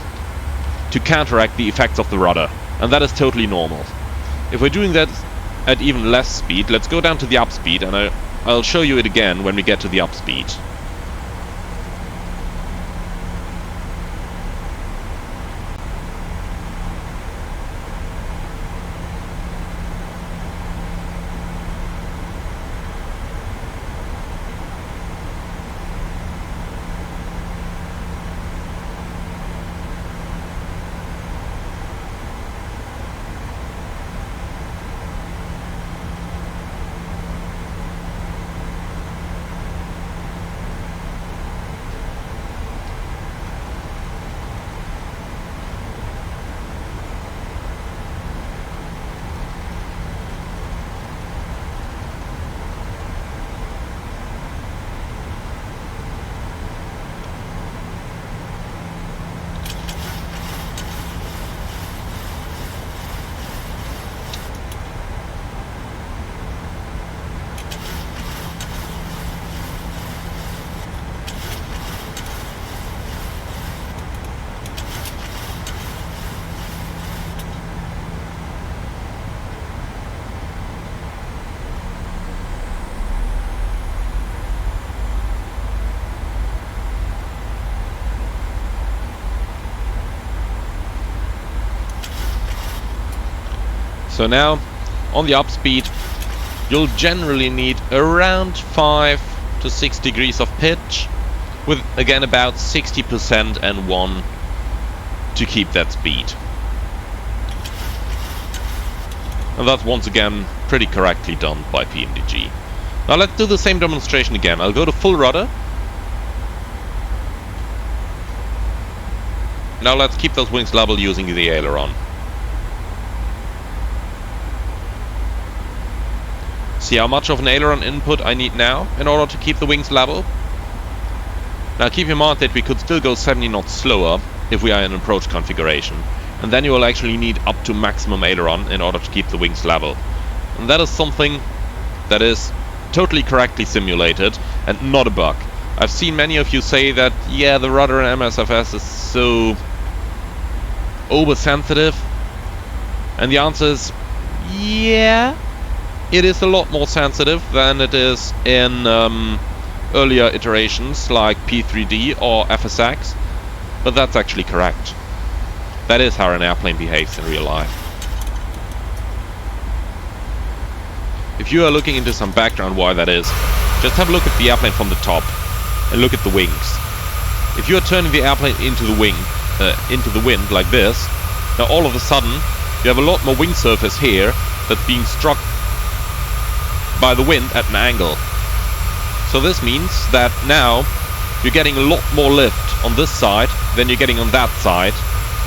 to counteract the effects of the rudder, and that is totally normal. If we're doing that at even less speed, let's go down to the up speed, and I'll show you it again when we get to the up speed. So now, on the upspeed, you'll generally need around 5 to 6 degrees of pitch, with again about 60% and 1 to keep that speed. And that's once again pretty correctly done by PMDG. Now let's do the same demonstration again. I'll go to full rudder. Now let's keep those wings level using the aileron. See how much of an aileron input I need now in order to keep the wings level? Now keep in mind that we could still go 70 knots slower if we are in approach configuration. And then you will actually need up to maximum aileron in order to keep the wings level. And that is something that is totally correctly simulated and not a bug. I've seen many of you say that, yeah, the rudder in MSFS is so oversensitive. And the answer is, yeah, it is a lot more sensitive than it is in earlier iterations like P3D or FSX. But that's actually correct. That is how an airplane behaves in real life. If you are looking into some background why that is, just have a look at the airplane from the top and look at the wings. If you are turning the airplane into the wind like this, now all of a sudden you have a lot more wing surface here that's being struck by the wind at an angle. So this means that now you're getting a lot more lift on this side than you're getting on that side,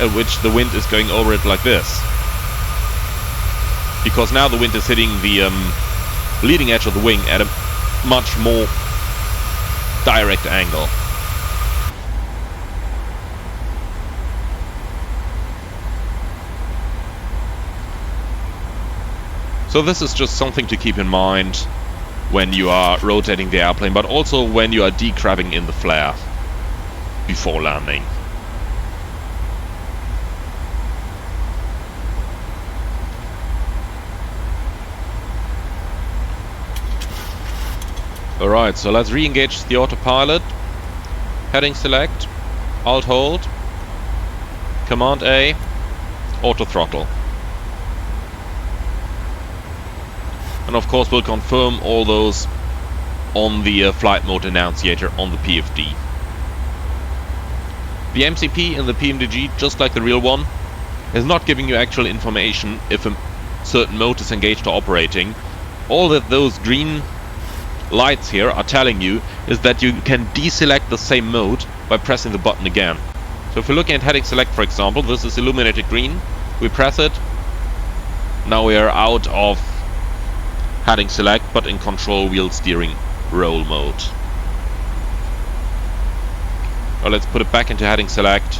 at which the wind is going over it like this. Because now the wind is hitting the leading edge of the wing at a much more direct angle. So this is just something to keep in mind when you are rotating the airplane, but also when you are decrabbing in the flare before landing. Alright, so let's re-engage the autopilot. Heading select, Alt hold, Command A, auto throttle. And of course we'll confirm all those on the flight mode annunciator on the PFD. The MCP in the PMDG, just like the real one, is not giving you actual information if a certain mode is engaged or operating. All that those green lights here are telling you is that you can deselect the same mode by pressing the button again. So if we're looking at heading select, for example, this is illuminated green, we press it, now we are out of heading select but in control wheel steering roll mode. Well, let's put it back into heading select,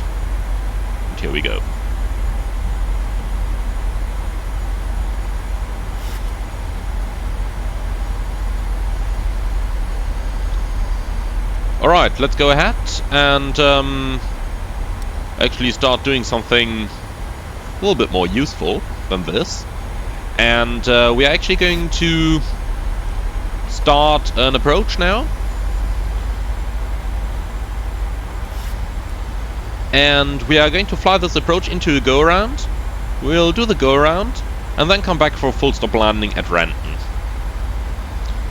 and here we go. Alright, let's go ahead and actually start doing something a little bit more useful than this. And we are actually going to start an approach now. And we are going to fly this approach into a go-around. We'll do the go-around and then come back for a full stop landing at Renton.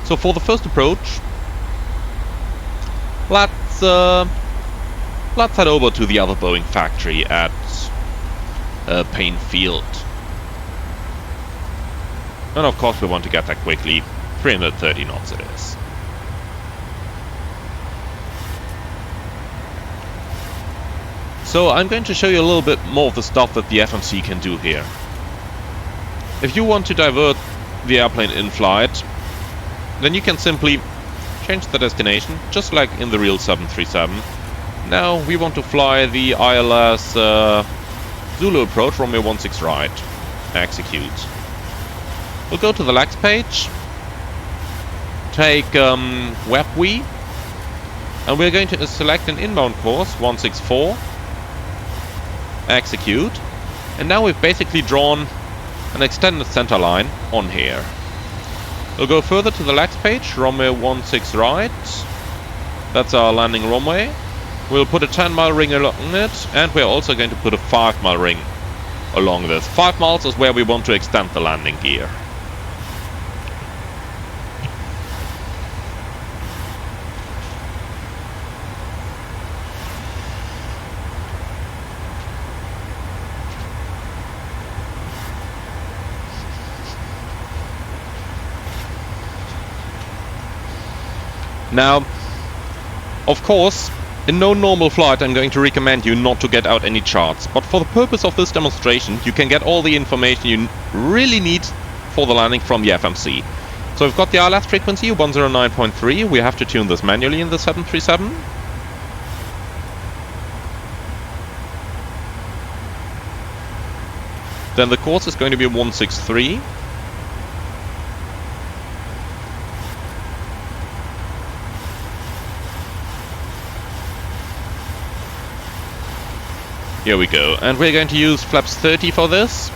So for the first approach, let's head over to the other Boeing factory at Payne Field. And of course we want to get there quickly. 330 knots it is. So I'm going to show you a little bit more of the stuff that the FMC can do here. If you want to divert the airplane in flight, then you can simply change the destination, just like in the real 737. Now we want to fly the ILS Zulu approach, Romeo 16 right. Execute. We'll go to the LAX page, take WebWe, and we're going to select an inbound course 164, execute, and now we've basically drawn an extended center line on here. We'll go further to the LAX page, Romeo 16 right, that's our landing runway. We'll put a 10-mile ring along it, and we're also going to put a 5-mile ring along this. 5 miles is where we want to extend the landing gear. Now, of course, in no normal flight I'm going to recommend you not to get out any charts, but for the purpose of this demonstration you can get all the information you really need for the landing from the FMC. So we've got the ILS frequency 109.3, we have to tune this manually in the 737. Then the course is going to be 163. Here we go, and we're going to use flaps 30 for this,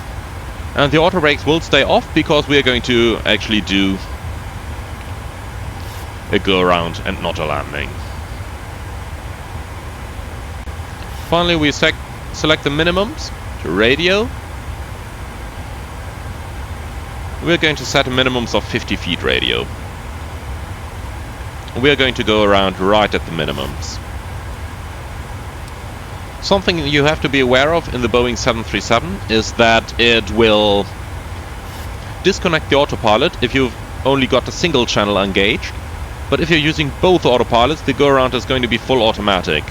and the auto brakes will stay off because we're going to actually do a go around and not a landing. Finally we select the minimums to radio. We're going to set a minimums of 50 feet radio. We're going to go around right at the minimums. Something you have to be aware of in the Boeing 737 is that it will disconnect the autopilot if you've only got a single channel engaged, but if you're using both autopilots, the go-around is going to be full automatic.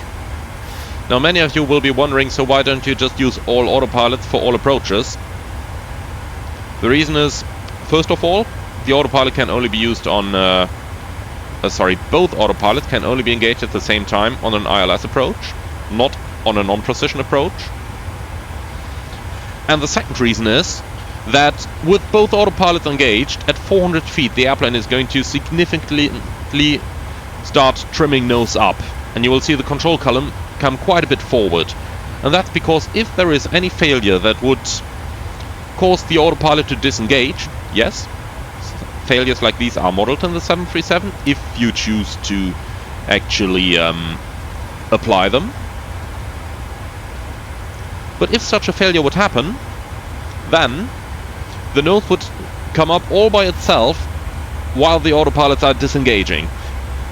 Now many of you will be wondering, so why don't you just use all autopilots for all approaches? The reason is, first of all, the autopilot can only be used on both autopilots can only be engaged at the same time on an ILS approach, not on a non-precision approach. And the second reason is that with both autopilots engaged, at 400 feet the airplane is going to significantly start trimming nose up, and you will see the control column come quite a bit forward. And that's because if there is any failure that would cause the autopilot to disengage, yes, failures like these are modeled in the 737 if you choose to actually apply them. But if such a failure would happen, then the nose would come up all by itself while the autopilots are disengaging.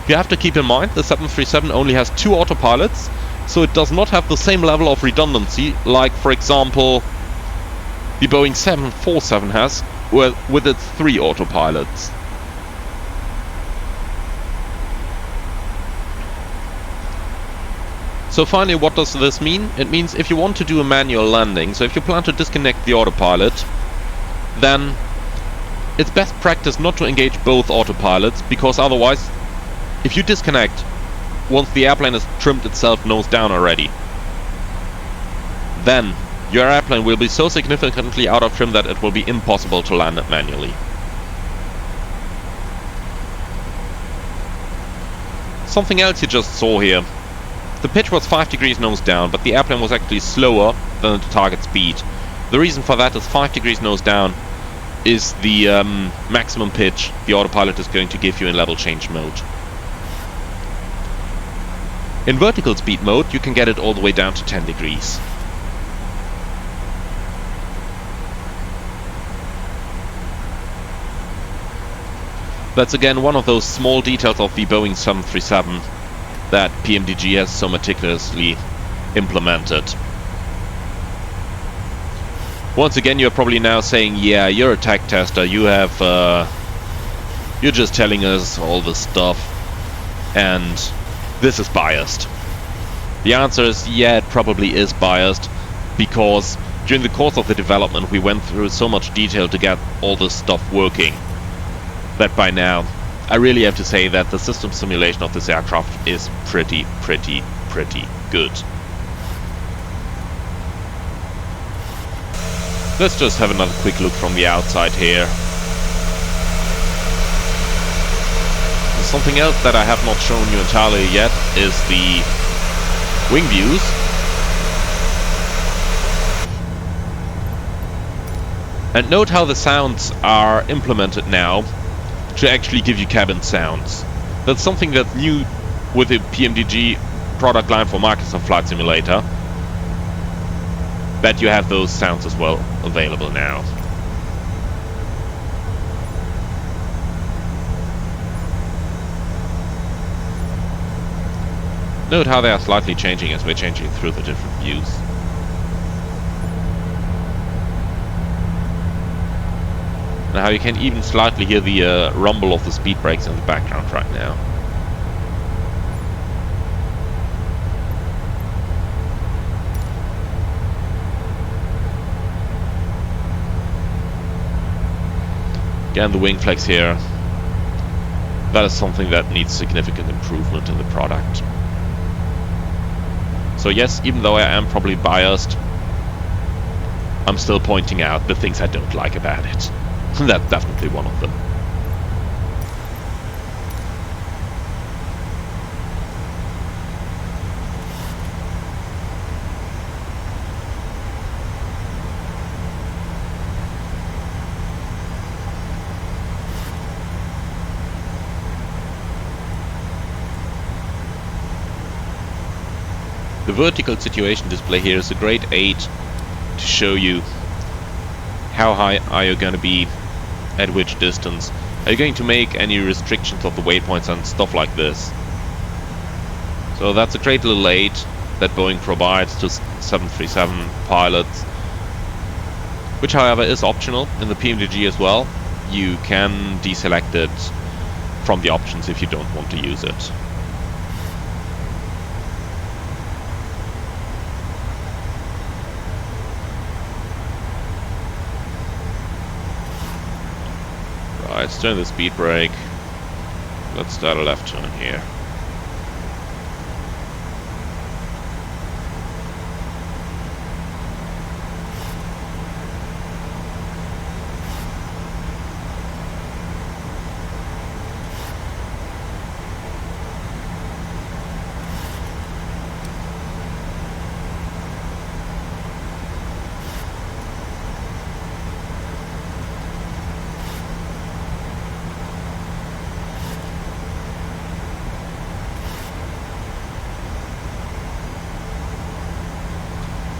You have to keep in mind the 737 only has 2 autopilots, so it does not have the same level of redundancy like, for example, the Boeing 747 has with its 3 autopilots. So finally, what does this mean? It means if you want to do a manual landing, so if you plan to disconnect the autopilot, then it's best practice not to engage both autopilots, because otherwise, if you disconnect once the airplane has trimmed itself nose down already, then your airplane will be so significantly out of trim that it will be impossible to land it manually. Something else you just saw here. The pitch was 5 degrees nose down, but the airplane was actually slower than the target speed. The reason for that is 5 degrees nose down is the maximum pitch the autopilot is going to give you in level change mode. In vertical speed mode, you can get it all the way down to 10 degrees. That's again one of those small details of the Boeing 737 that PMDG has so meticulously implemented. Once again, you're probably now saying, yeah, you're a tech tester, you're just telling us all this stuff, and this is biased. The answer is, yeah, it probably is biased, because during the course of the development we went through so much detail to get all this stuff working, that by now I really have to say that the system simulation of this aircraft is pretty good. Let's just have another quick look from the outside here. Something else that I have not shown you entirely yet is the wing views. And note how the sounds are implemented now to actually give you cabin sounds. That's something that's new with the PMDG product line for Microsoft Flight Simulator. that you have those sounds as well available now. Note how they are slightly changing as we're changing through the different views. And how you can even slightly hear the rumble of the speed brakes in the background right now. Again, the wing flex here, that is something that needs significant improvement in the product. So yes, even though I am probably biased, I'm still pointing out the things I don't like about it. That's definitely one of them. The vertical situation display here is a great aid to show you how high are you going to be, at which distance. Are you going to make any restrictions of the waypoints and stuff like this? So that's a great little aid that Boeing provides to 737 pilots, which however is optional in the PMDG as well. You can deselect it from the options if you don't want to use it. Let's turn the speed brake. Let's start a left turn here.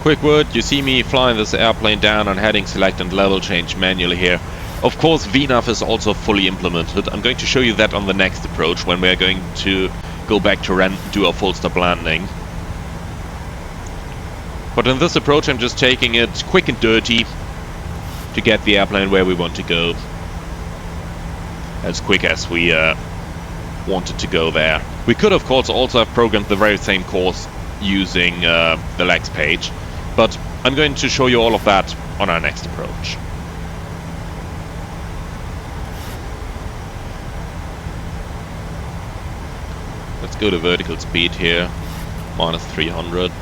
Quick word, you see me flying this airplane down on heading select and level change manually here. Of course, VNAV is also fully implemented. I'm going to show you that on the next approach when we're going to go back to do a full stop landing. But in this approach I'm just taking it quick and dirty to get the airplane where we want to go. As quick as we wanted to go there. We could of course also have programmed the very same course using the legs page. But I'm going to show you all of that on our next approach. Let's go to vertical speed here, minus 300.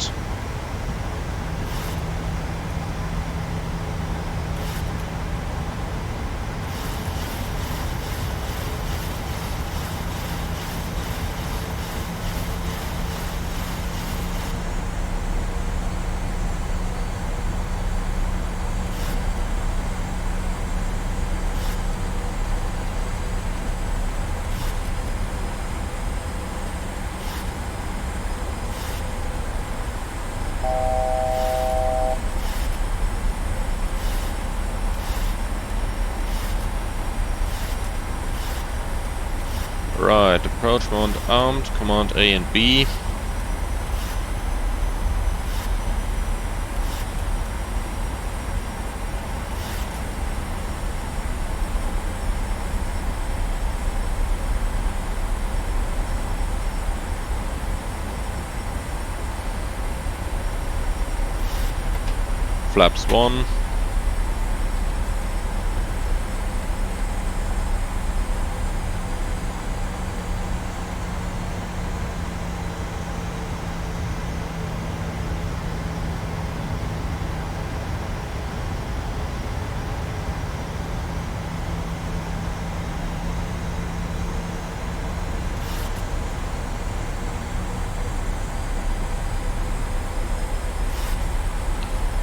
Right, approach mode armed, command A and B. Flaps 1.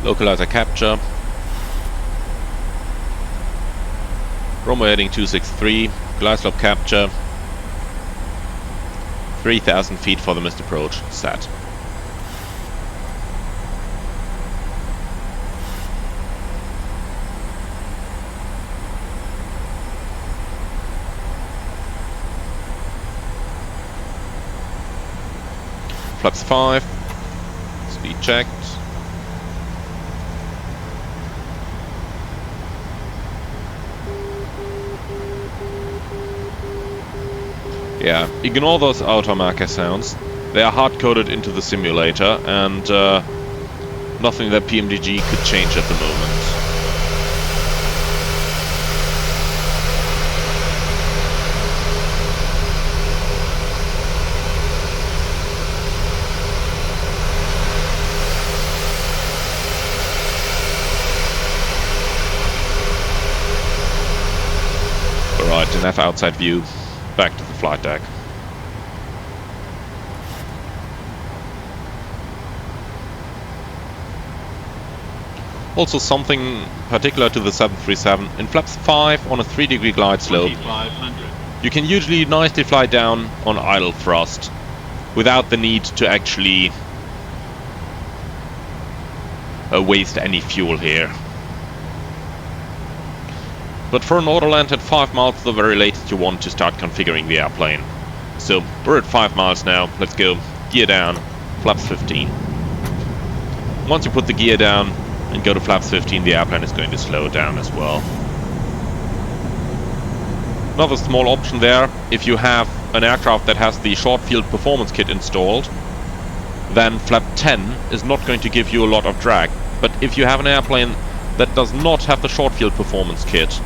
Localizer capture. Romeo heading 263, glide slope capture. 3,000 feet for the missed approach, set. Flaps 5. Speed checked. Yeah, ignore those outer marker sounds. They are hard-coded into the simulator, and nothing that PMDG could change at the moment. Alright, enough outside view. Back to the flight deck. Also something particular to the 737, in flaps 5 on a 3-degree glide slope, you can usually nicely fly down on idle thrust without the need to actually waste any fuel here. But for an autoland at 5 miles, the very latest you want to start configuring the airplane. So we're at 5 miles now, let's go. Gear down, flaps 15. Once you put the gear down and go to flaps 15, the airplane is going to slow down as well. Another small option there, if you have an aircraft that has the short field performance kit installed, then flap 10 is not going to give you a lot of drag. But if you have an airplane that does not have the short field performance kit,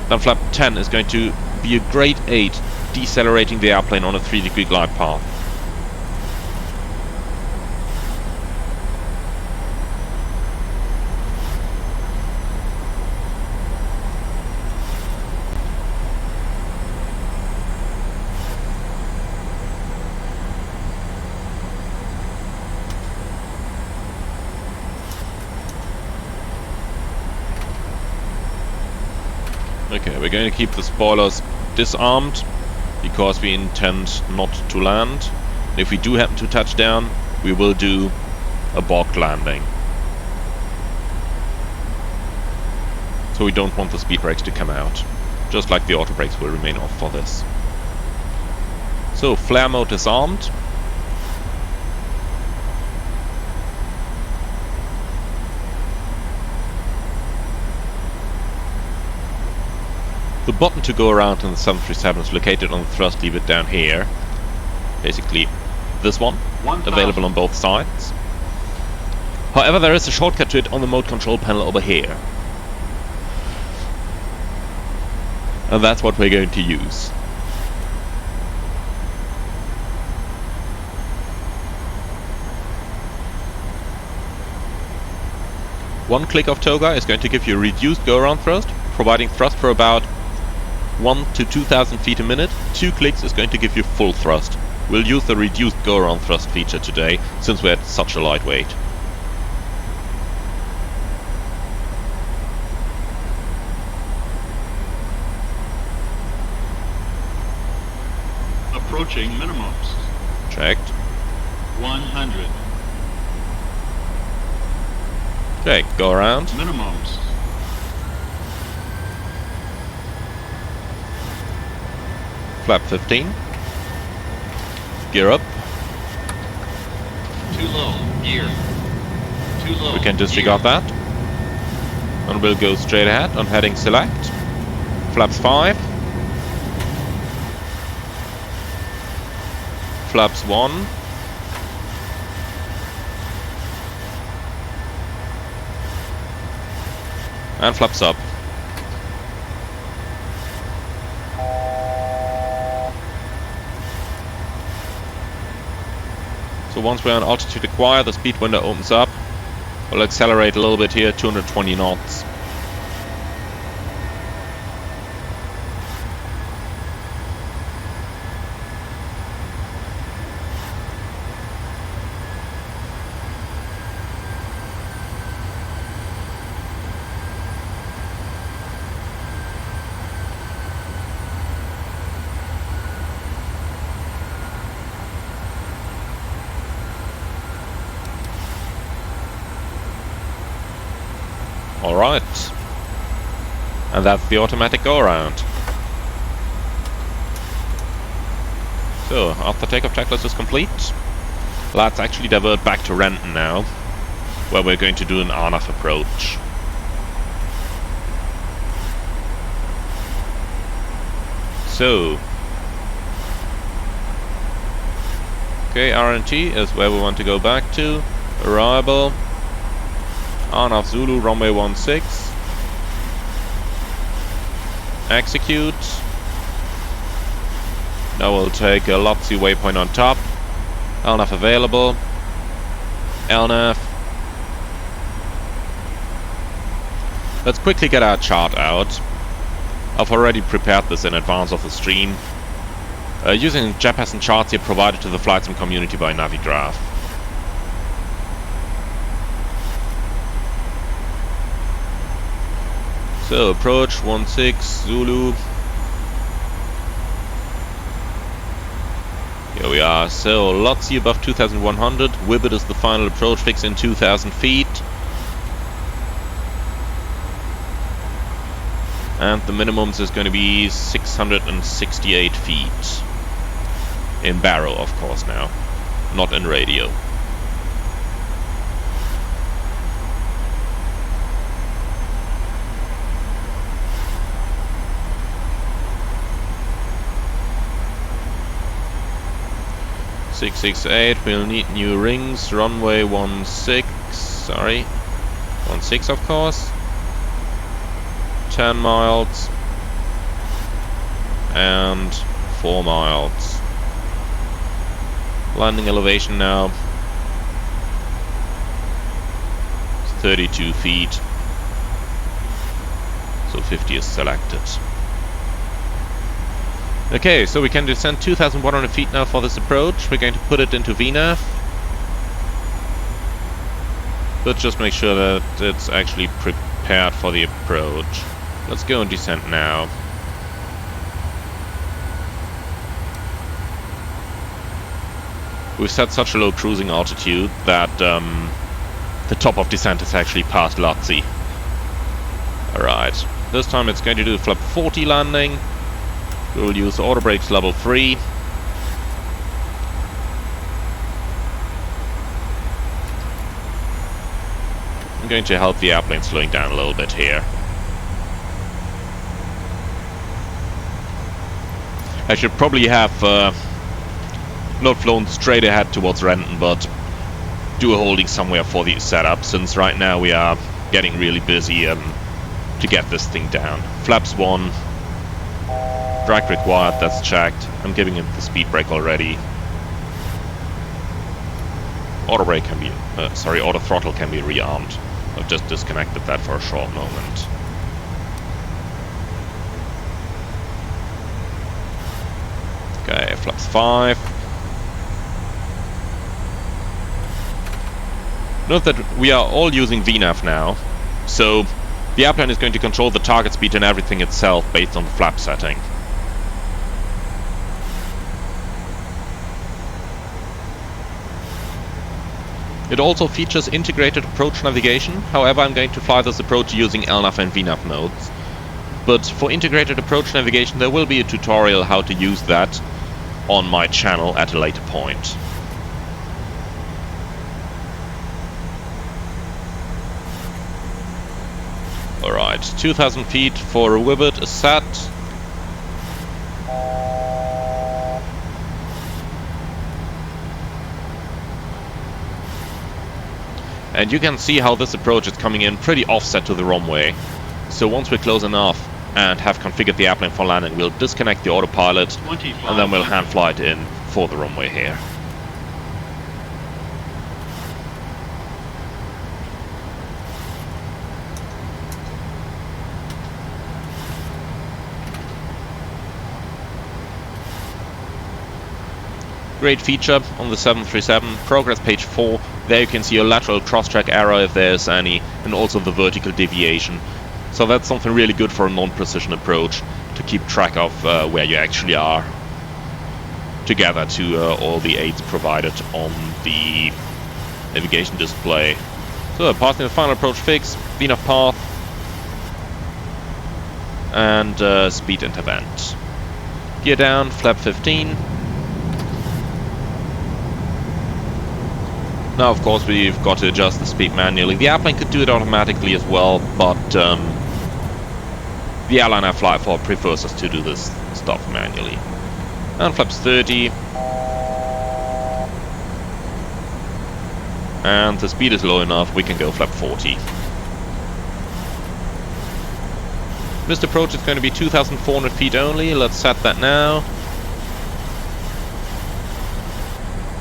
then flap 10 is going to be a great aid decelerating the airplane on a 3-degree glide path. Okay, we're going to keep the spoilers disarmed because we intend not to land. If we do happen to touch down, we will do a balked landing. So we don't want the speed brakes to come out, just like the auto brakes will remain off for this. So flare mode disarmed. The button to go around in the 737 is located on the thrust lever down here. Basically, this one, available on both sides. However, there is a shortcut to it on the mode control panel over here. And that's what we're going to use. One click of toga is going to give you a reduced go-around thrust, providing thrust for about 1 to 2,000 feet a minute. 2 clicks is going to give you full thrust. We'll use the reduced go-around thrust feature today, since we're at such a lightweight. Approaching minimums. Checked. 100. Okay, go around. Minimums. Flap 15. Gear up. Too low. Gear. Too low. We can disregard that. And we'll go straight ahead on heading select. Flaps 5. Flaps 1. And flaps up. So once we're on altitude acquired, the speed window opens up. We'll accelerate a little bit here, 220 knots. Alright. And that's the automatic go-around. So, after takeoff checklist is complete, Let's actually divert back to Renton now, where we're going to do an RNAV approach. So, okay, RNT is where we want to go back to. Arrival, RNAV Zulu, runway 16. Execute. Now we'll take a Lotzi waypoint on top. LNAV available. LNAV. Let's quickly get our chart out. I've already prepared this in advance of the stream, using JPass charts here provided to the flight sim community by Navigraph. So approach 16 Zulu. Here we are. So Lotzi above 2100. Wibbit is the final approach fix in 2000 feet. And the minimums is going to be 668 feet. In barrow, of course, now. Not in radio. (668), we'll need new rings. Runway 16, sorry. 16, of course. 10 miles and 4 miles. Landing elevation now 32 feet, so 50 is selected. Okay, so we can descend 2,100 feet now for this approach. We're going to put it into VNAV, but just make sure that it's actually prepared for the approach. Let's go and descend now. We've set such a low cruising altitude that the top of descent is actually past Lotzi. Alright, this time it's going to do flap 40 landing. We'll use auto brakes level 3. I'm going to help the airplane slowing down a little bit here. I should probably have not flown straight ahead towards Renton, but do a holding somewhere for the setup, since right now we are getting really busy to get this thing down. Flaps 1. Drag required, that's checked. I'm giving it the speed brake already. Auto brake can be, auto throttle can be rearmed. I've just disconnected that for a short moment. Okay, flaps 5. Note that we are all using VNAV now, so the airplane is going to control the target speed and everything itself based on the flap setting. It also features integrated approach navigation. However, I'm going to fly this approach using LNAV and VNAV modes. But for integrated approach navigation, there will be a tutorial how to use that on my channel at a later point. Alright, 2,000 feet for a Wibbit is set. And you can see how this approach is coming in pretty offset to the runway. So once we're close enough and have configured the airplane for landing, we'll disconnect the autopilot and then we'll hand fly it in for the runway here. Great feature on the 737, progress page 4. There you can see a lateral cross-track error if there's any, and also the vertical deviation. So that's something really good for a non-precision approach, to keep track of where you actually are, together to all the aids provided on the navigation display. So passing the final approach fix, VNAV path, and speed intervent. Gear down, flap 15. Now, of course, we've got to adjust the speed manually. The airplane could do it automatically as well, but the airline I fly for prefers us to do this stuff manually. And flaps 30. And the speed is low enough, we can go flap 40. Missed approach is going to be 2,400 feet only. Let's set that now.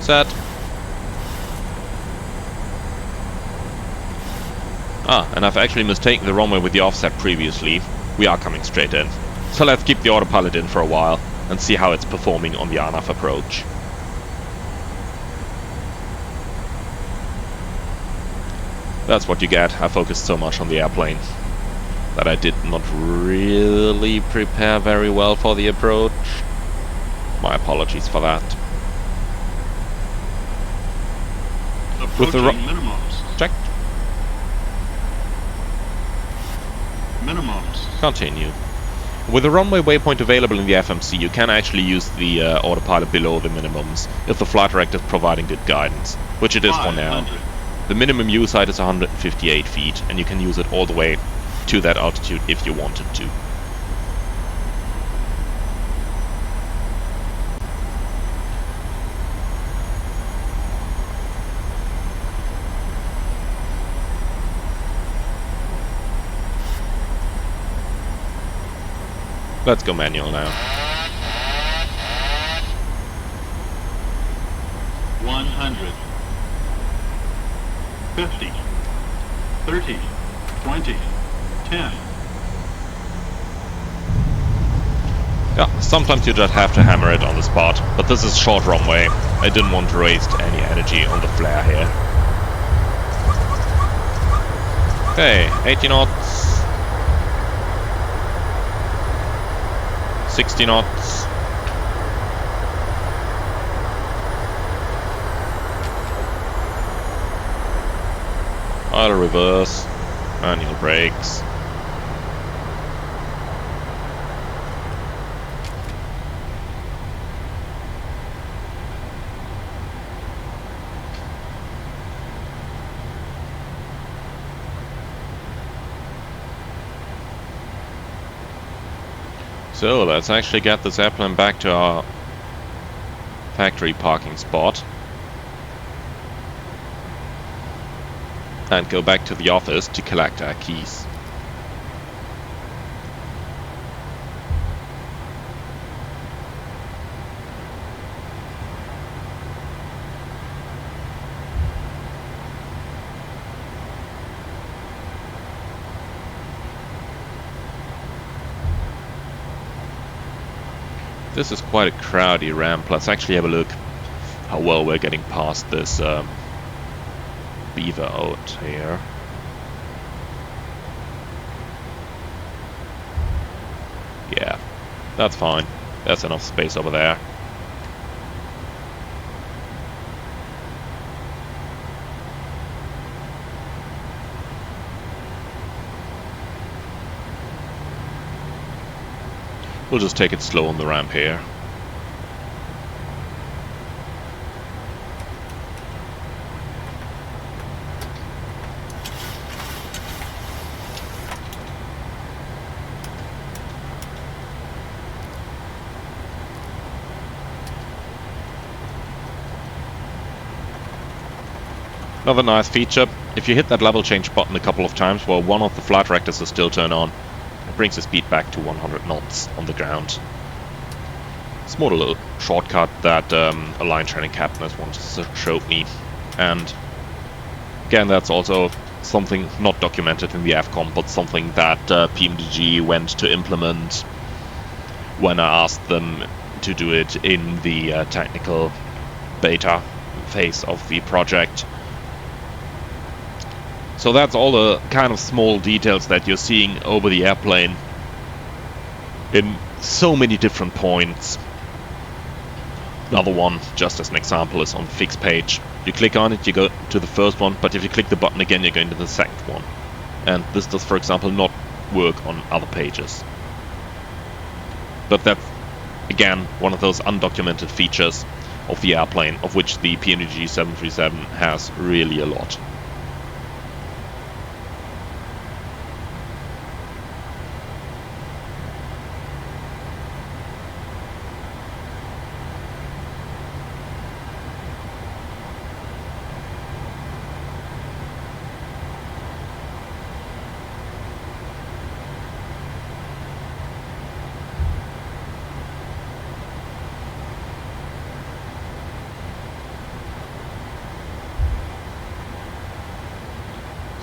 Set. Ah, and I've actually mistaken the runway with the offset previously. We are coming straight in. So let's keep the autopilot in for a while and see how it's performing on the RNAV approach. That's what you get. I focused so much on the airplane that I did not really prepare very well for the approach. My apologies for that. With the minimums. check. Minimums. Continue. With the runway waypoint available in the FMC, you can actually use the autopilot below the minimums if the flight director is providing good guidance, which it is for now. 500. The minimum use height is 158 feet, and you can use it all the way to that altitude if you wanted to. Let's go manual now. 100. 50. 30. 20. 10. Yeah, sometimes you just have to hammer it on the spot, but this is short runway. I didn't want to waste any energy on the flare here. Okay, 80 knots. 60 knots. I'll reverse. Manual brakes. So let's actually get this airplane back to our factory parking spot and go back to the office to collect our keys. This is quite a crowdy ramp. Let's actually have a look how well we're getting past this beaver out here. Yeah, that's fine. There's enough space over there. We'll just take it slow on the ramp here. Another nice feature, if you hit that level change button a couple of times while one of the flight directors is still turned on, it brings the speed back to 100 knots on the ground. It's more a little shortcut that a line training captain has once showed me, and again that's also something not documented in the AFCOM, but something that PMDG went to implement when I asked them to do it in the technical beta phase of the project. So that's all the kind of small details that you're seeing over the airplane in so many different points. Another one, just as an example, is on the fix page. You click on it, you go to the first one, but if you click the button again, you're going to the second one. And this does, for example, not work on other pages. But that's, again, one of those undocumented features of the airplane, of which the PMDG 737 has really a lot.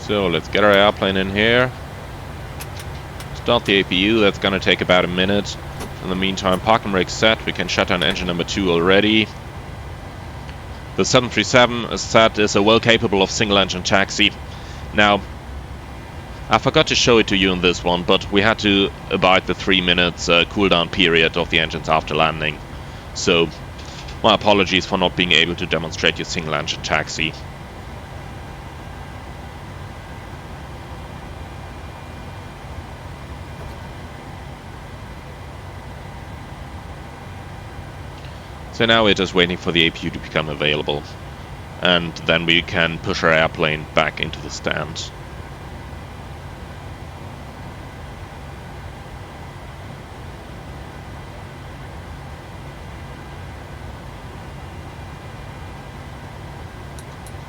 So let's get our airplane in here. Start the APU, that's gonna take about a minute. In the meantime, park and brake set, we can shut down engine number 2 already. The 737, as said, is a well capable of single engine taxi. Now, I forgot to show it to you in this one, but we had to abide the 3 minutes cooldown period of the engines after landing. So, my apologies for not being able to demonstrate your single engine taxi. So now we're just waiting for the APU to become available, and then we can push our airplane back into the stand.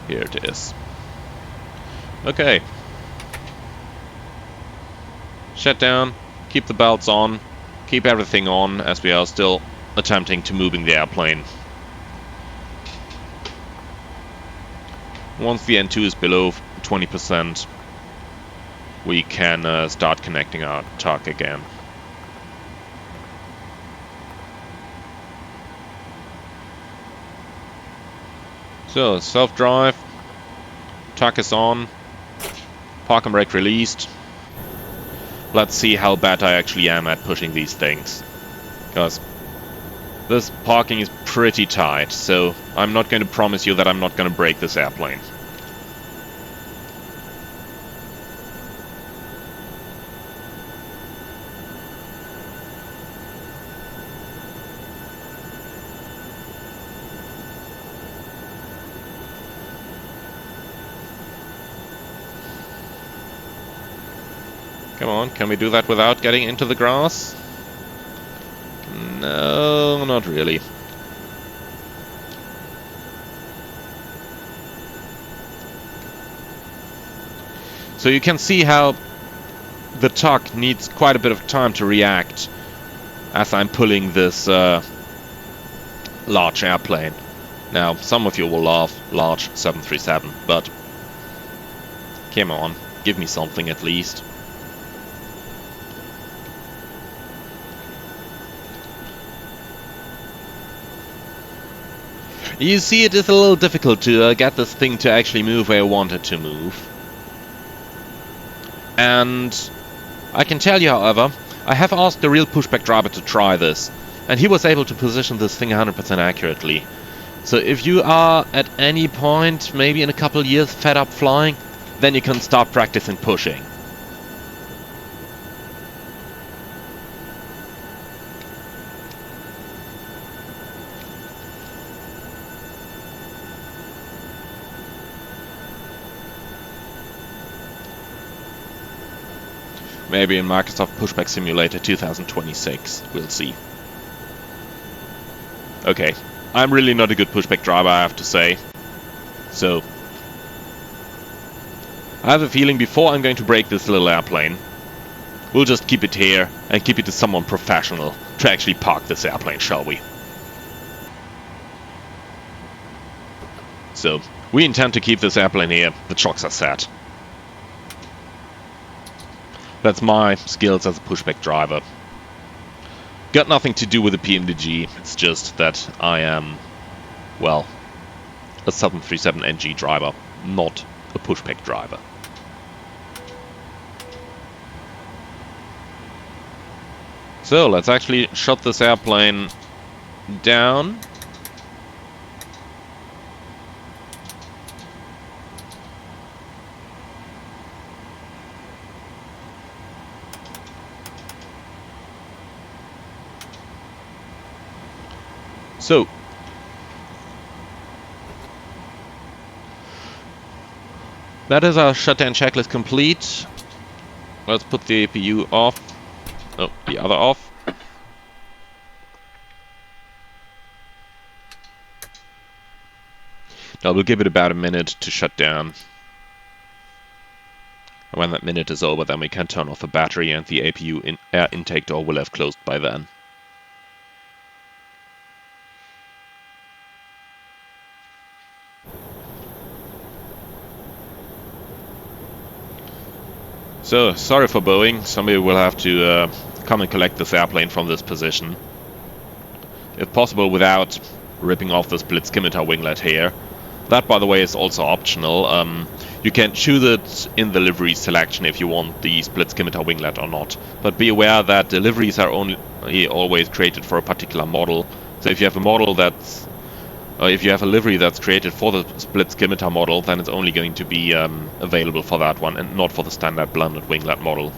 Here it is. Okay. Shut down, keep the belts on, keep everything on as we are still attempting to moving the airplane. Once the N2 is below 20%, we can start connecting our tug again. So, self-drive, tug is on, park and brake released. Let's see how bad I actually am at pushing these things, because this parking is pretty tight, so I'm not going to promise you that I'm not going to break this airplane. Come on, can we do that without getting into the grass? No, not really. So you can see how the tug needs quite a bit of time to react as I'm pulling this large airplane. Now, some of you will laugh, large 737, but come on, give me something at least. You see, it is a little difficult to get this thing to actually move where I want it to move. And I can tell you, however, I have asked the real Pushback driver to try this, and he was able to position this thing 100% accurately. So if you are at any point, maybe in a couple years, fed up flying, then you can start practicing pushing. Maybe in Microsoft Pushback Simulator 2026, we'll see. Okay, I'm really not a good pushback driver, I have to say. So, I have a feeling before I'm going to break this little airplane, we'll just keep it here and keep it to someone professional to actually park this airplane, shall we? So, we intend to keep this airplane here, the chocks are set. That's my skills as a pushback driver. Got nothing to do with the PMDG, it's just that I am, well, a 737NG driver, not a pushback driver. So, let's actually shut this airplane down. So, That is our shutdown checklist complete. Let's put the APU off. Oh, the other off. Now we'll give it about a minute to shut down. And when that minute is over, then we can turn off the battery and the APU air intake door will have closed by then. So, sorry for Boeing, somebody will have to come and collect this airplane from this position. If possible without ripping off the split scimitar winglet here. That, by the way, is also optional. You can choose it in the livery selection if you want the split scimitar winglet or not. But be aware that the liveries are only always created for a particular model. So if you have a model that's if you have a livery that's created for the split scimitar model, then it's only going to be available for that one and not for the standard blended winglet model.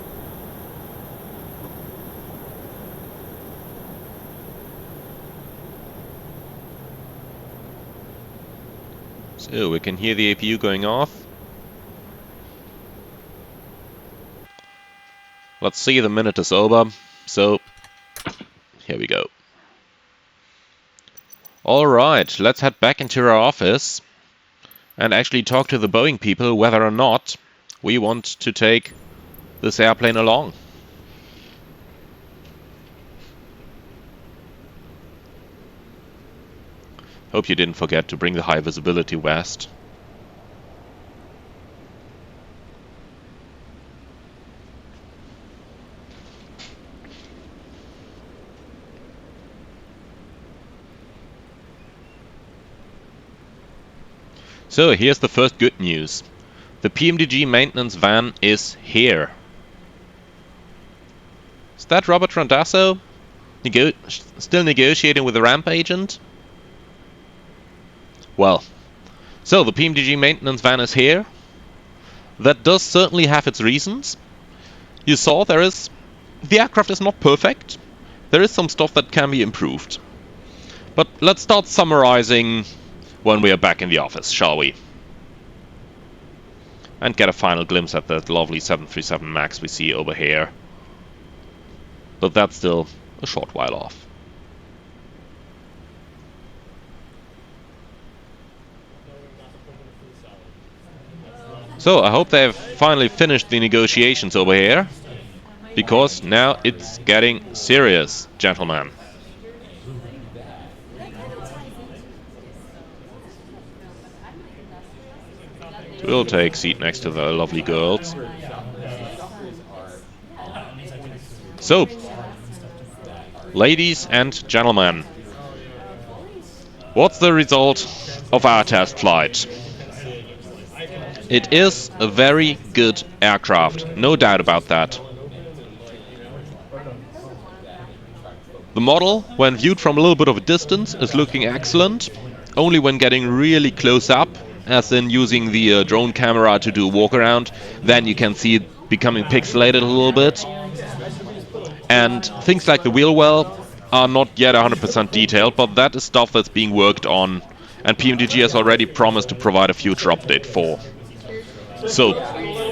So we can hear the APU going off. Let's see, the minute is over. So here we go. Alright, let's head back into our office and actually talk to the Boeing people whether or not we want to take this airplane along. Hope you didn't forget to bring the high visibility vest. So here's the first good news. The PMDG maintenance van is here. Is that Robert Randazzo still negotiating with the ramp agent? Well, so the PMDG maintenance van is here. That does certainly have its reasons. You saw the aircraft is not perfect. There is some stuff that can be improved. But let's start summarizing when we are back in the office, shall we? And get a final glimpse at that lovely 737 MAX we see over here. But that's still a short while off. So I hope they've finally finished the negotiations over here, because now it's getting serious, gentlemen. We'll take seat next to the lovely girls. So, ladies and gentlemen, what's the result of our test flight? It is a very good aircraft, no doubt about that. The model, when viewed from a little bit of a distance, is looking excellent. Only when getting really close up, as in using the drone camera to do a walk around, then you can see it becoming pixelated a little bit. And things like the wheel well are not yet 100% detailed, but that is stuff that's being worked on, and PMDG has already promised to provide a future update for. So,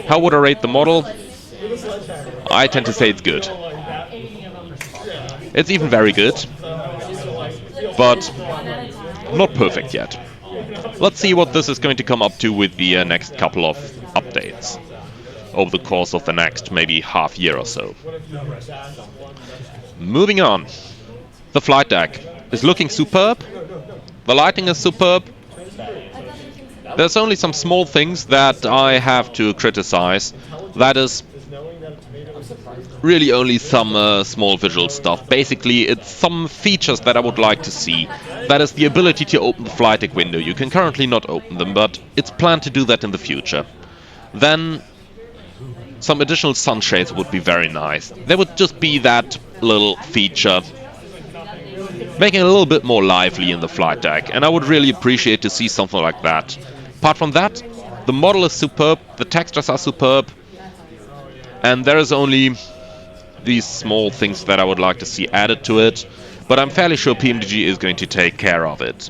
how would I rate the model? I tend to say it's good. It's even very good, but not perfect yet. Let's see what this is going to come up to with the next couple of updates over the course of the next maybe half year or so. Moving on. The flight deck is looking superb. The lighting is superb. There's only some small things that I have to criticize. That is really only some small visual stuff. Basically, it's some features that I would like to see. That is the ability to open the flight deck window. You can currently not open them, but it's planned to do that in the future. Then some additional sunshades would be very nice. There would just be that little feature, making it a little bit more lively in the flight deck, and I would really appreciate to see something like that. Apart from that, the model is superb, the textures are superb, and there is only these small things that I would like to see added to it, but I'm fairly sure PMDG is going to take care of it.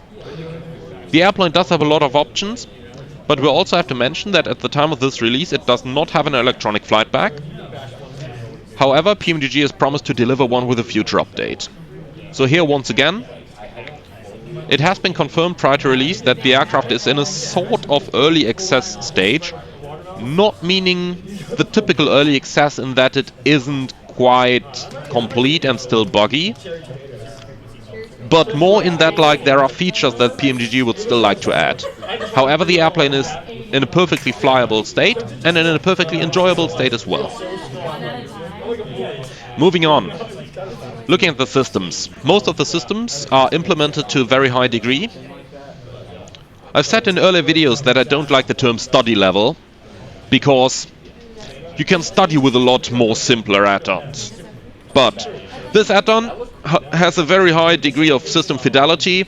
The airplane does have a lot of options, but we also have to mention that at the time of this release it does not have an electronic flight bag. However, PMDG has promised to deliver one with a future update. So here once again, it has been confirmed prior to release that the aircraft is in a sort of early access stage, not meaning the typical early access in that it isn't quite complete and still buggy, but more in that like there are features that PMDG would still like to add. However, the airplane is in a perfectly flyable state and in a perfectly enjoyable state as well. Moving on. Looking at the systems. Most of the systems are implemented to a very high degree. I've said in earlier videos that I don't like the term study level, because you can study with a lot more simpler add-ons. But this add-on has a very high degree of system fidelity.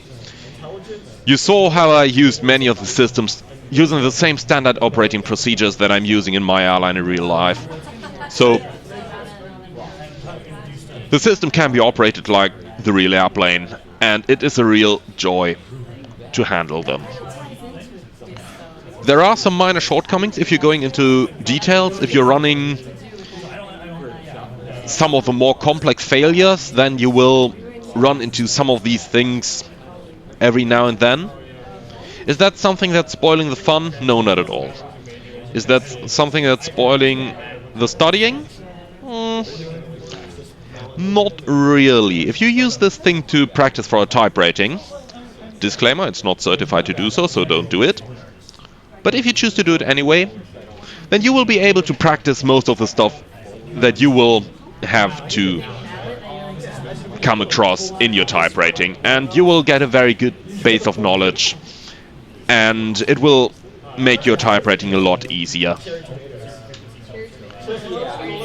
You saw how I used many of the systems using the same standard operating procedures that I'm using in my airline in real life. So the system can be operated like the real airplane, and it is a real joy to handle them. There are some minor shortcomings if you're going into details. If you're running some of the more complex failures, then you will run into some of these things every now and then. Is that something that's spoiling the fun? No, not at all. Is that something that's spoiling the studying? Not really. If you use this thing to practice for a type rating, disclaimer, it's not certified to do so, so don't do it. But if you choose to do it anyway, then you will be able to practice most of the stuff that you will have to come across in your type rating, and you will get a very good base of knowledge, and it will make your type rating a lot easier.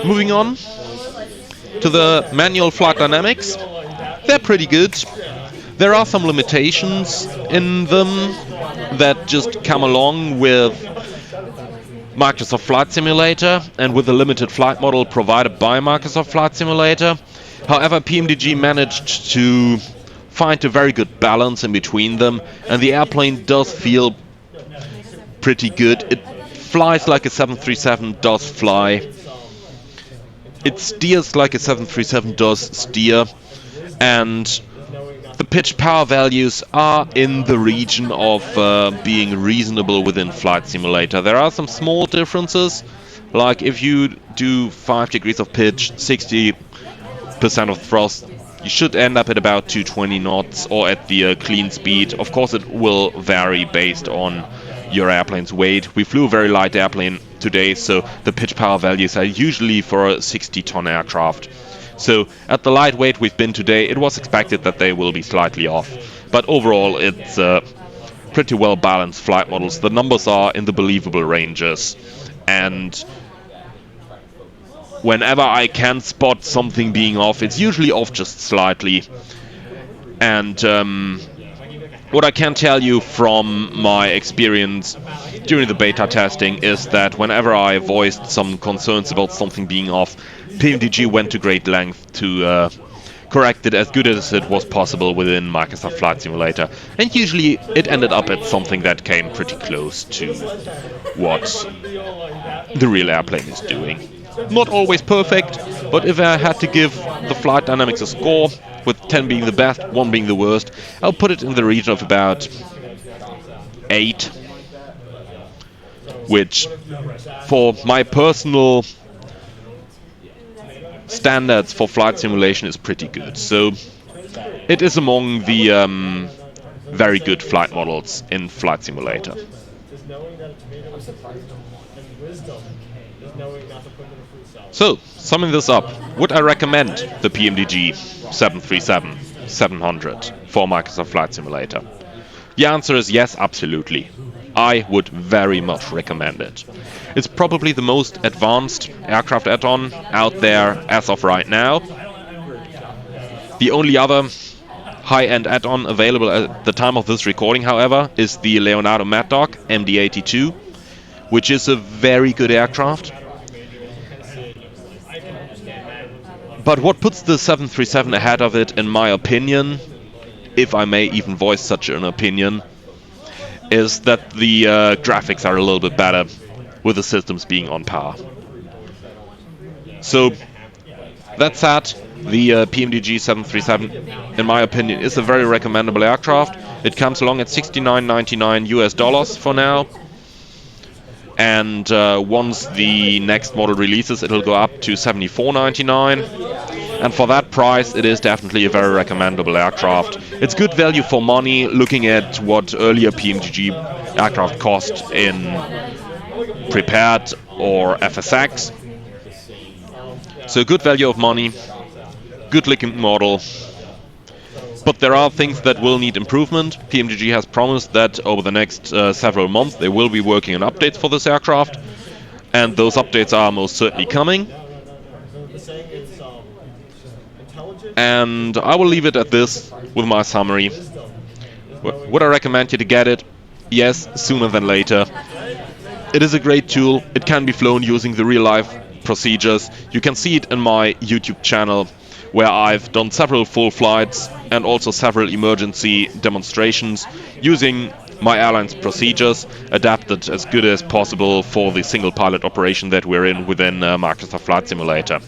Moving on to the manual flight dynamics. They're pretty good. There are some limitations in them that just come along with Microsoft Flight Simulator and with the limited flight model provided by Microsoft Flight Simulator. However, PMDG managed to find a very good balance in between them, and the airplane does feel pretty good. It flies like a 737 does fly. It steers like a 737 does steer, and the pitch power values are in the region of being reasonable within Flight Simulator. There are some small differences, like if you do 5 degrees of pitch, 60% of thrust, you should end up at about 220 knots or at the clean speed. Of course, it will vary based on your airplane's weight. We flew a very light airplane today, so the pitch power values are usually for a 60-ton aircraft. So at the light weight we've been today, it was expected that they will be slightly off. But overall, it's pretty well balanced flight models. The numbers are in the believable ranges, and whenever I can spot something being off, it's usually off just slightly. And what I can tell you from my experience during the beta testing is that whenever I voiced some concerns about something being off, PMDG went to great length to correct it as good as it was possible within Microsoft Flight Simulator. And usually it ended up at something that came pretty close to what the real airplane is doing. Not always perfect, but if I had to give the flight dynamics a score, with 10 being the best, 1 being the worst, I'll put it in the region of about 8, which for my personal standards for flight simulation is pretty good. So it is among the very good flight models in Flight Simulator. So, summing this up, would I recommend the PMDG 737-700 for Microsoft Flight Simulator? The answer is yes, absolutely. I would very much recommend it. It's probably the most advanced aircraft add-on out there as of right now. The only other high-end add-on available at the time of this recording, however, is the Leonardo Mad Dog MD-82, which is a very good aircraft. But what puts the 737 ahead of it, in my opinion, if I may even voice such an opinion, is that the graphics are a little bit better with the systems being on par. So that said, the PMDG 737, in my opinion, is a very recommendable aircraft. It comes along at $69.99 US for now. And once the next model releases, it'll go up to $74.99. And for that price, it is definitely a very recommendable aircraft. It's good value for money, looking at what earlier PMDG aircraft cost in prepared or FSX. So good value of money, good looking model. But there are things that will need improvement. PMDG has promised that over the next several months they will be working on updates for this aircraft. And those updates are most certainly coming. And I will leave it at this with my summary. Would I recommend you to get it? Yes, sooner than later. It is a great tool. It can be flown using the real-life procedures. You can see it in my YouTube channel, where I've done several full flights and also several emergency demonstrations using my airline's procedures, adapted as good as possible for the single pilot operation that we're in within Microsoft Flight Simulator.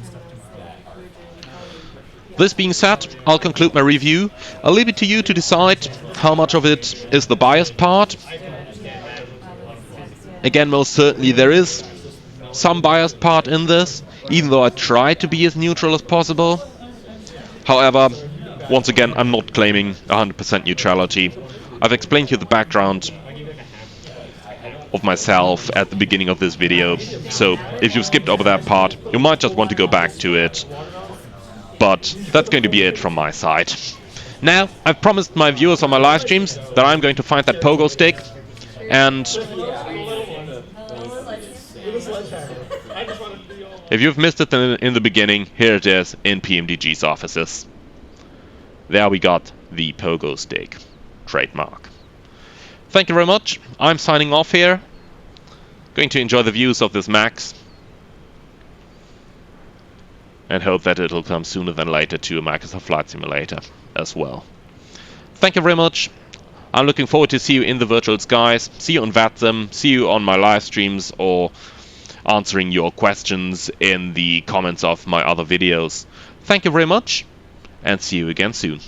This being said, I'll conclude my review. I'll leave it to you to decide how much of it is the biased part. Again, most certainly there is some biased part in this, even though I try to be as neutral as possible. However, once again, I'm not claiming 100% neutrality. I've explained to you the background of myself at the beginning of this video, so if you've skipped over that part, you might just want to go back to it. But that's going to be it from my side. Now, I've promised my viewers on my live streams that I'm going to find that pogo stick, and if you've missed it in the beginning, here it is in PMDG's offices. There we got the pogo stick trademark. Thank you very much. I'm signing off here. Going to enjoy the views of this Max, and hope that it'll come sooner than later to a Microsoft Flight Simulator as well. Thank you very much. I'm looking forward to see you in the virtual skies, see you on VATSIM, see you on my live streams, or answering your questions in the comments of my other videos. Thank you very much, and see you again soon.